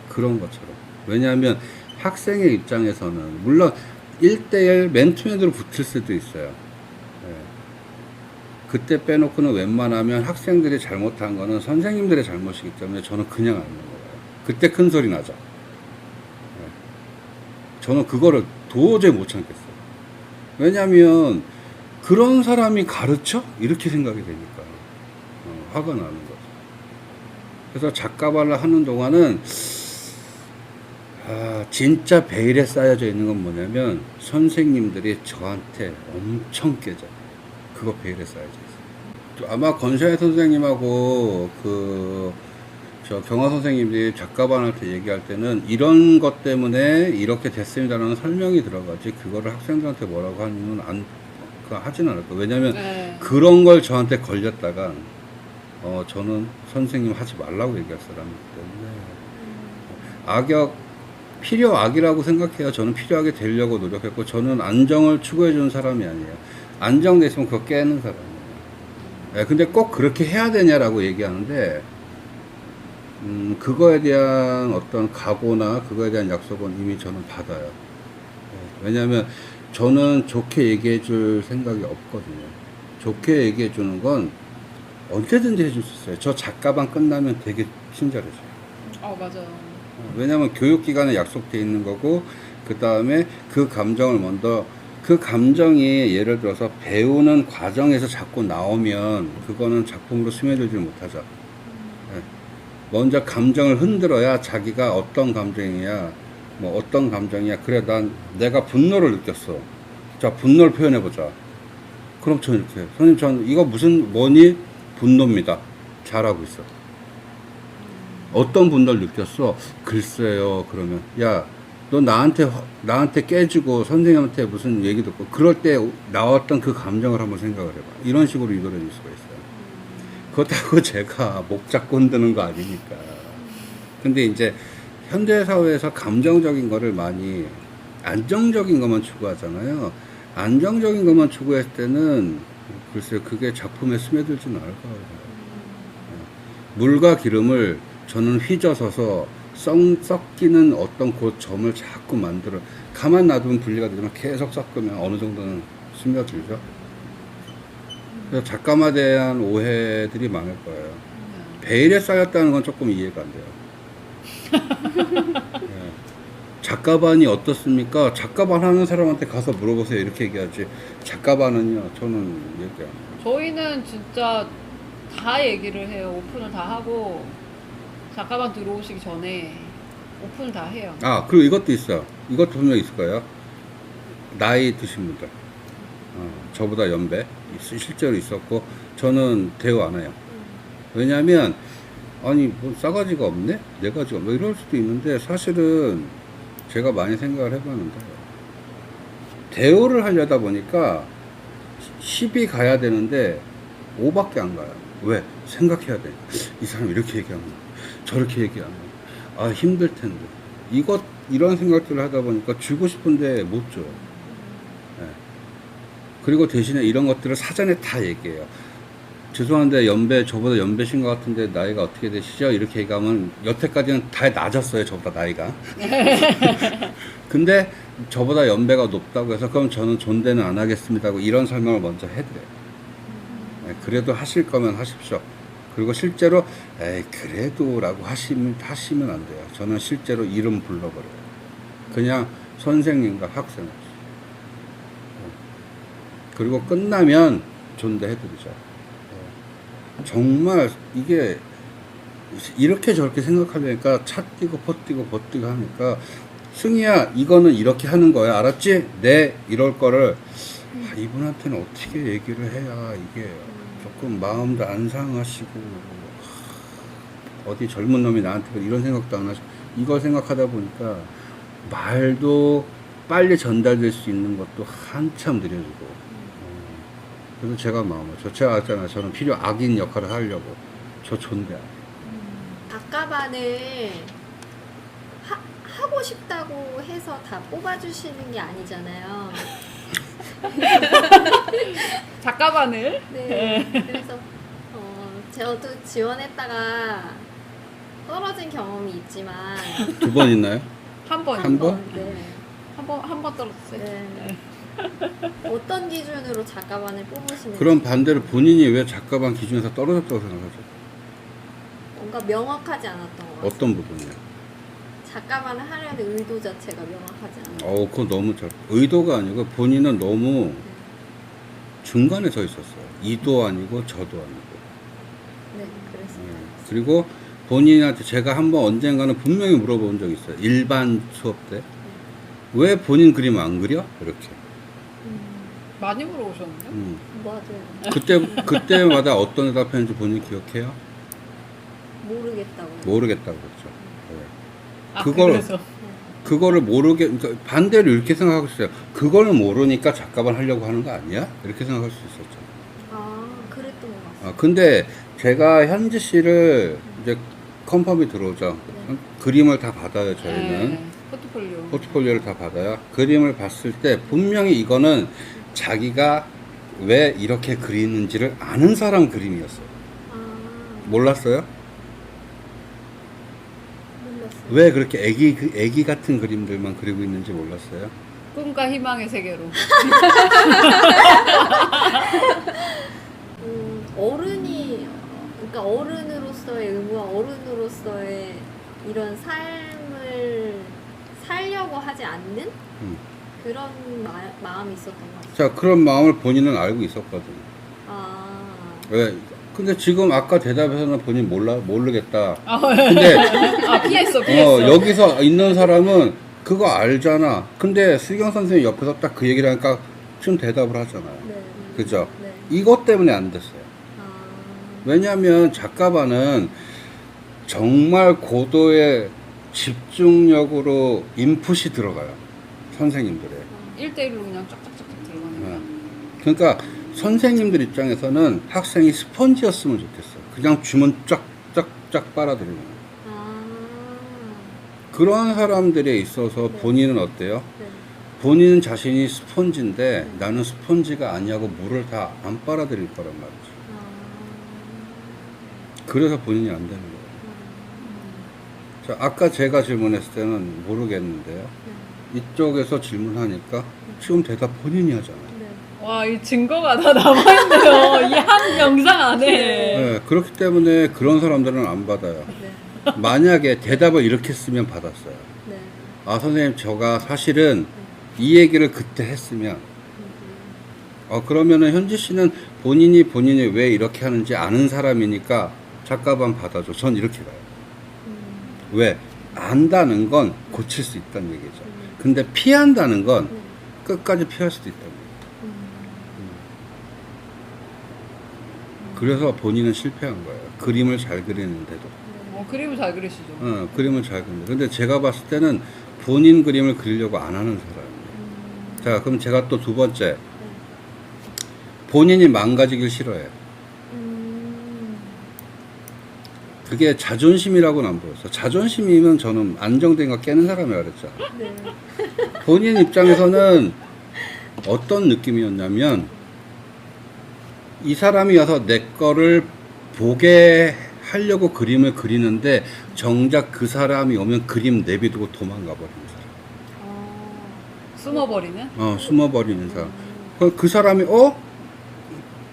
Speaker 1: 그런 것처럼. 왜냐하면 학생의 입장에서는 물론 1대1 맨투맨으로 붙을 수도 있어요. 그때 빼놓고는 웬만하면 학생들이 잘못한 거는 선생님들의 잘못이기 때문에 저는 그냥 안 하는 거예요. 그때 큰 소리 나죠. 네. 저는 그거를 도저히 못 참겠어요. 왜냐하면 그런 사람이 가르쳐? 이렇게 생각이 되니까 화가 나는 거죠. 그래서 작가발을 하는 동안은 진짜 베일에 쌓여져 있는 건 뭐냐면 선생님들이 저한테 엄청 깨져요. 그거 베일에 쌓여져 있어요. 아마 권샤의 선생님하고 저 경화 선생님들이 작가반한테 얘기할 때는 이런 것 때문에 이렇게 됐습니다라는 설명이 들어가지 그거를 학생들한테 뭐라고 하는 하진 않을 거예요. 왜냐면
Speaker 2: 네.
Speaker 1: 그런 걸 저한테 걸렸다가 저는 선생님 하지 말라고 얘기할 사람이기 때문에 악역 필요 악이라고 생각해요. 저는 필요하게 되려고 노력했고 저는 안정을 추구해 주는 사람이 아니에요. 안정돼 있으면 그거 깨는 사람이에요. 네, 근데 꼭 그렇게 해야 되냐라고 얘기하는데 그거에 대한 어떤 각오나 그거에 대한 약속은 이미 저는 받아요. 네, 왜냐하면 저는 좋게 얘기해 줄 생각이 없거든요. 좋게 얘기해 주는 건 언제든지 해줄 수 있어요. 저 작가반 끝나면 되게 친절해져요.
Speaker 2: 맞아요.
Speaker 1: 왜냐하면 교육기간에 약속돼 있는 거고 그 다음에 그 감정을 먼저 그 감정이 예를 들어서 배우는 과정에서 자꾸 나오면 그거는 작품으로 스며들지 못하죠. 네. 먼저 감정을 흔들어야 자기가 어떤 감정이야 뭐 어떤 감정이야 그래 내가 분노를 느꼈어. 자 분노를 표현해보자. 그럼 저는 이렇게 해요. 선생님 저는 이거 뭐니? 분노입니다. 잘하고 있어. 어떤 분들 느꼈어? 글쎄요. 그러면 야, 너 나한테 깨지고 선생님한테 무슨 얘기 듣고 그럴 때 나왔던 그 감정을 한번 생각을 해봐. 이런 식으로 이끌어 줄 수가 있어요. 그렇다고 제가 목 잡고 흔드는 거 아니니까. 근데 이제 현대 사회에서 감정적인 거를 많이 안정적인 것만 추구하잖아요. 안정적인 것만 추구했을 때는 글쎄요. 그게 작품에 스며들지는 않을 거예요. 물과 기름을 저는 휘저어서 섞이는 어떤 그 점을 자꾸 만들어 가만 놔두면 분리가 되지만 계속 섞으면 어느 정도는 스며들죠. 그래서 작가에 대한 오해들이 많을 거예요. 베일에 쌓였다는 건 조금 이해가 안 돼요. 네. 작가반이 어떻습니까? 작가반 하는 사람한테 가서 물어보세요. 이렇게 얘기하지. 작가반은요, 저는 얘기 안 해요.
Speaker 2: 저희는 진짜 다 얘기를 해요. 오픈을 다 하고 작가반 들어오시기 전에 오픈을 다 해요.
Speaker 1: 그리고 이것도 있어요. 이것도 분명히 있을 거예요. 나이 드신 분들. 저보다 연배. 실제로 있었고, 저는 대우 안 해요. 왜냐면, 아니, 뭐 싸가지가 없네? 네 가지가 뭐 이럴 수도 있는데, 사실은 제가 많이 생각을 해봤는데, 대우를 하려다 보니까 10이 가야 되는데, 5밖에 안 가요. 왜? 생각해야 돼. 이 사람 이렇게 얘기하면, 저렇게 얘기하면, 힘들 텐데. 이런 생각들을 하다 보니까 주고 싶은데 못 줘요. 네. 그리고 대신에 이런 것들을 사전에 다 얘기해요. 죄송한데 저보다 연배신 것 같은데 나이가 어떻게 되시죠? 이렇게 얘기하면 여태까지는 다 낮았어요. 저보다 나이가. 근데 저보다 연배가 높다고 해서 그럼 저는 존대는 안 하겠습니다 하고 이런 설명을 먼저 해드려요. 네, 그래도 하실 거면 하십시오. 그리고 실제로 그래도 라고 하시면 안 돼요. 저는 실제로 이름 불러버려요. 그냥 선생님과 학생 없이. 그리고 끝나면 존대해드리죠. 정말 이게 이렇게 저렇게 생각하려니까 차 뛰고 퍼뛰고 버뛰고 하니까 승희야 이거는 이렇게 하는 거야 알았지? 네 이럴 거를 이분한테는 어떻게 얘기를 해야 이게 조금 마음도 안 상하시고 어디 젊은 놈이 나한테 이런 생각도 안 하시고 이걸 생각하다 보니까 말도 빨리 전달될 수 있는 것도 한참 느려지고 그래서 제가 제가 알잖아요. 저는 필요 악인 역할을 하려고 저 존대 안 해요.
Speaker 3: 작가반을 하고 싶다고 해서 다 뽑아주시는 게 아니잖아요.
Speaker 2: 작가반을
Speaker 3: 네. 그래서 저도 지원했다가 떨어진 경험이 있지만
Speaker 1: 2번 있나요?
Speaker 2: 한 번.
Speaker 1: 한 번?
Speaker 3: 네.
Speaker 2: 한 번 떨어졌어요.
Speaker 3: 네. 어떤 기준으로 작가반을 뽑으시는지
Speaker 1: 그럼 반대로 본인이 왜 작가반 기준에서 떨어졌다고 생각하죠?
Speaker 3: 뭔가 명확하지 않았던 것 같아요.
Speaker 1: 어떤 부분이요?
Speaker 3: 작가만 하려는 의도 자체가 명확하지 않아요.
Speaker 1: 그거 너무 잘. 의도가 아니고 본인은 너무 중간에 서 있었어요. 이도 아니고 저도 아니고.
Speaker 3: 네, 그랬습니다.
Speaker 1: 그리고 본인한테 제가 한번 언젠가는 분명히 물어본 적이 있어요. 일반 수업 때. 왜 본인 그림 안 그려? 이렇게.
Speaker 2: 많이 물어보셨는데?
Speaker 3: 맞아요.
Speaker 1: 그때마다 어떤 대답했는지 본인 기억해요?
Speaker 3: 모르겠다고.
Speaker 1: 모르겠다고 그랬죠. 네.
Speaker 2: 아,
Speaker 1: 그걸-
Speaker 2: 그래서
Speaker 1: 그거를 그러니까 반대로 이렇게 생각하고 있어요. 그거는 모르니까 작가만 하려고 하는 거 아니야? 이렇게 생각할 수 있었죠.
Speaker 3: 그랬던 것 같습니다.
Speaker 1: 근데 제가 현지 씨를 이제 컨펌이 들어오죠. 그림을 다 받아요, 저희는.
Speaker 2: 네, 포트폴리오.
Speaker 1: 포트폴리오를 다 받아요. 그림을 봤을 때 분명히 이거는 자기가 왜 이렇게 그리는지를 아는 사람 그림이었어요. 몰랐어요?
Speaker 3: 몰랐어요.
Speaker 1: 왜 그렇게 애기 같은 그림들만 그리고 있는지 몰랐어요?
Speaker 2: 꿈과 희망의 세계로.
Speaker 3: 어른이, 그러니까 어른으로서의 의무와 어른으로서의 이런 삶을 살려고 하지 않는
Speaker 1: 음.
Speaker 3: 그런 마음이 있었던 것 같아요.
Speaker 1: 자, 그런 마음을 본인은 알고 있었거든요. 왜? 근데 지금 아까 대답에서는 본인 모르겠다. 근데
Speaker 2: 피했어.
Speaker 1: 여기서 있는 사람은 그거 알잖아. 근데 수경 선생님 옆에서 딱 그 얘기를 하니까 지금 대답을 하잖아요.
Speaker 3: 네.
Speaker 1: 그죠?
Speaker 3: 네.
Speaker 1: 이것 때문에 안 됐어요. 왜냐하면 작가반은 정말 고도의 집중력으로 인풋이 들어가요. 선생님들의.
Speaker 2: 1대1로 그냥 쫙쫙쫙 들어가는 거야.
Speaker 1: 그러니까 선생님들 입장에서는 학생이 스펀지였으면 좋겠어요. 그냥 주면 쫙쫙쫙 빨아들이는 거예요. 그런 사람들에 있어서 본인은 어때요?
Speaker 3: 네.
Speaker 1: 본인 자신이 스펀지인데 나는 스펀지가 아니하고 물을 다 안 빨아들일 거란 말이죠. 그래서 본인이 안 되는 거예요. 자, 아까 제가 질문했을 때는 모르겠는데요. 이쪽에서 질문하니까 지금 대답 본인이 하잖아요.
Speaker 2: 와, 이 증거가 다 남아있네요. 이 한 영상 안에.
Speaker 1: 네, 그렇기 때문에 그런 사람들은 안 받아요. 만약에 대답을 이렇게 쓰면 받았어요. 선생님, 제가 사실은 이 얘기를 그때 했으면, 그러면은 현지 씨는 본인이 왜 이렇게 하는지 아는 사람이니까 작가반 받아줘. 전 이렇게 가요. 왜? 안다는 건 고칠 수 있다는 얘기죠. 근데 피한다는 건 끝까지 피할 수도 있다는 얘기죠. 그래서 본인은 실패한 거예요. 그림을 잘 그리는데도.
Speaker 2: 그림을 잘 그리시죠.
Speaker 1: 그림을 잘 그린다. 근데 제가 봤을 때는 본인 그림을 그리려고 안 하는 사람이에요. 자, 그럼 제가 또 두 번째. 본인이 망가지길 싫어해요. 그게 자존심이라고는 안 보였어. 자존심이면 저는 안정된 거 깨는 사람이라 그랬죠. 본인 입장에서는 어떤 느낌이었냐면, 이 사람이 와서 내 거를 보게 하려고 그림을 그리는데 정작 그 사람이 오면 그림 내비두고 도망가 버리는 사람.
Speaker 2: 숨어버리는?
Speaker 1: 숨어버리는 사람. 그 사람이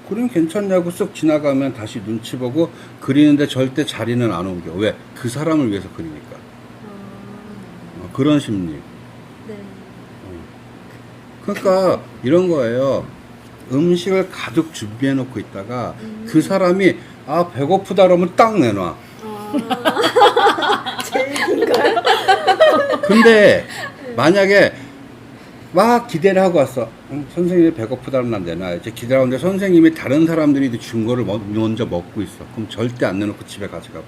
Speaker 1: 그림 괜찮냐고 쓱 지나가면 다시 눈치 보고 그리는데 절대 자리는 안 옮겨. 왜? 그 사람을 위해서 그리니까. 그런 심리. 그러니까 이런 거예요. 음식을 가득 준비해 놓고 있다가 그 사람이 배고프다 그러면 딱 내놔.
Speaker 3: 제일 긴가요?
Speaker 1: 근데 만약에 막 기대를 하고 왔어. 선생님이 배고프다면 난 내놔야지. 기다렸는데 선생님이 다른 사람들이 준 거를 먼저 먹고 있어. 그럼 절대 안 내놓고 집에 가져가.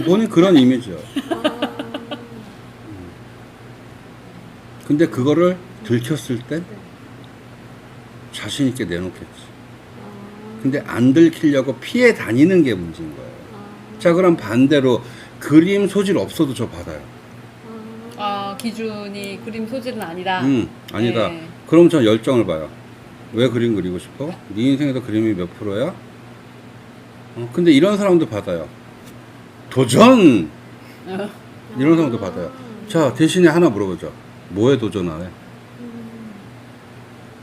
Speaker 1: 본인 그런 이미지요. 근데 그거를 들켰을 때 자신 있게 내놓겠지. 근데 안 들키려고 피해 다니는 게 문제인 거예요. 자, 그럼 반대로 그림 소질 없어도 저 받아요.
Speaker 2: 기준이 그림 소질은 아니다.
Speaker 1: 아니다.
Speaker 2: 네.
Speaker 1: 그럼 전 열정을 봐요. 왜 그림 그리고 싶어? 네 인생에서 그림이 몇 프로야? 근데 이런 사람도 받아요. 도전! 이런 사람도 받아요. 자, 대신에 하나 물어보죠. 뭐에 도전하래?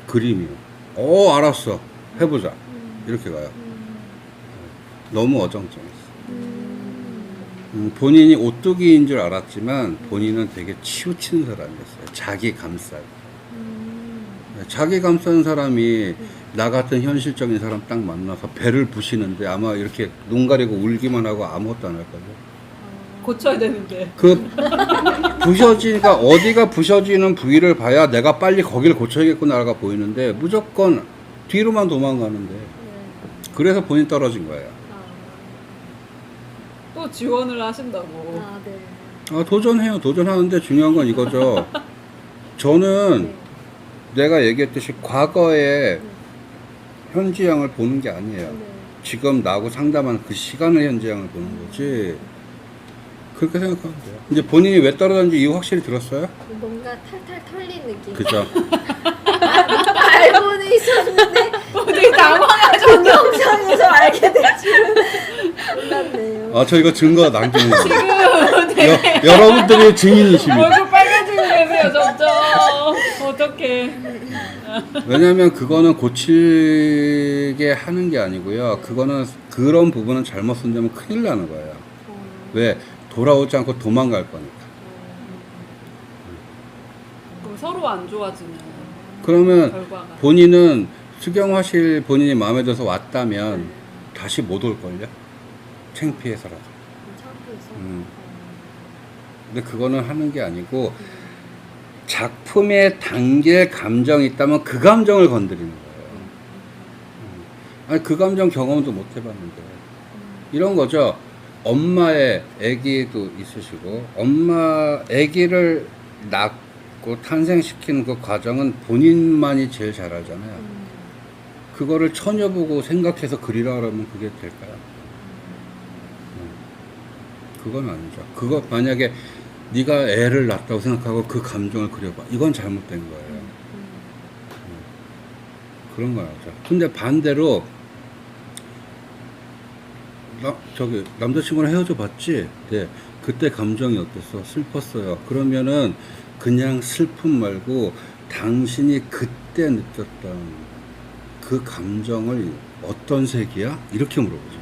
Speaker 1: 그림이요. 알았어. 해보자. 이렇게 가요. 너무 어정쩡했어. 본인이 오뚜기인 줄 알았지만 본인은 되게 치우치는 사람이었어요. 자기 감싸요. 자기 감싸는 사람이 나 같은 현실적인 사람 딱 만나서 배를 부시는데 아마 이렇게 눈 가리고 울기만 하고 아무것도 안 할 거예요.
Speaker 2: 고쳐야 되는데.
Speaker 1: 그 부셔지니까 어디가 부셔지는 부위를 봐야 내가 빨리 거기를 고쳐야겠구나가 보이는데 무조건 뒤로만 도망가는데 그래서 본인 떨어진 거예요.
Speaker 2: 또 지원을 하신다고.
Speaker 3: 네.
Speaker 1: 도전해요. 도전하는데 중요한 건 이거죠. 저는 내가 얘기했듯이 과거의 현지양을 보는 게 아니에요. 지금 나하고 상담하는 그 시간의 현지양을 보는 거지. 그렇게 생각하면 돼요. 이제 본인이 왜 떨어졌는지 이유 확실히 들었어요?
Speaker 3: 뭔가 탈탈 털린 느낌.
Speaker 1: 그죠?
Speaker 3: 알고는 있었는데
Speaker 2: 되게 당황하죠.
Speaker 3: 동영상에서 알게 될 줄은 몰랐네요.
Speaker 1: 저 이거 증거 남겨놓은 여러분들이 증인이십니다.
Speaker 2: 얼굴 빨개지고 계세요, 점점. 어떡해.
Speaker 1: 왜냐면 그거는 고치게 하는 게 아니고요. 그거는 그런 부분은 잘못 쓴다면 큰일 나는 거예요. 왜? 돌아오지 않고 도망갈 거니까.
Speaker 2: 그럼 서로 안 좋아지는
Speaker 1: 그러면
Speaker 2: 결과가.
Speaker 1: 본인은 수경화실 본인이 마음에 들어서 왔다면 다시 못 올걸요? 창피해서라도.
Speaker 3: 창피해서.
Speaker 1: 근데 그거는 하는 게 아니고 작품에 담길 감정이 있다면 그 감정을 건드리는 거예요. 아니 그 감정 경험도 못 해봤는데 이런 거죠. 엄마의 아기도 있으시고 엄마 아기를 낳고 탄생시키는 그 과정은 본인만이 제일 잘 알잖아요. 그거를 처녀보고 생각해서 그리라 그러면 그게 될까요? 그건 아니죠. 그거 만약에 네가 애를 낳았다고 생각하고 그 감정을 그려봐. 이건 잘못된 거예요. 그런 거죠. 근데 반대로 남자친구랑 헤어져 봤지? 네. 그때 감정이 어땠어? 슬펐어요. 그러면은 그냥 슬픔 말고 당신이 그때 느꼈던 그 감정을 어떤 색이야? 이렇게 물어보죠.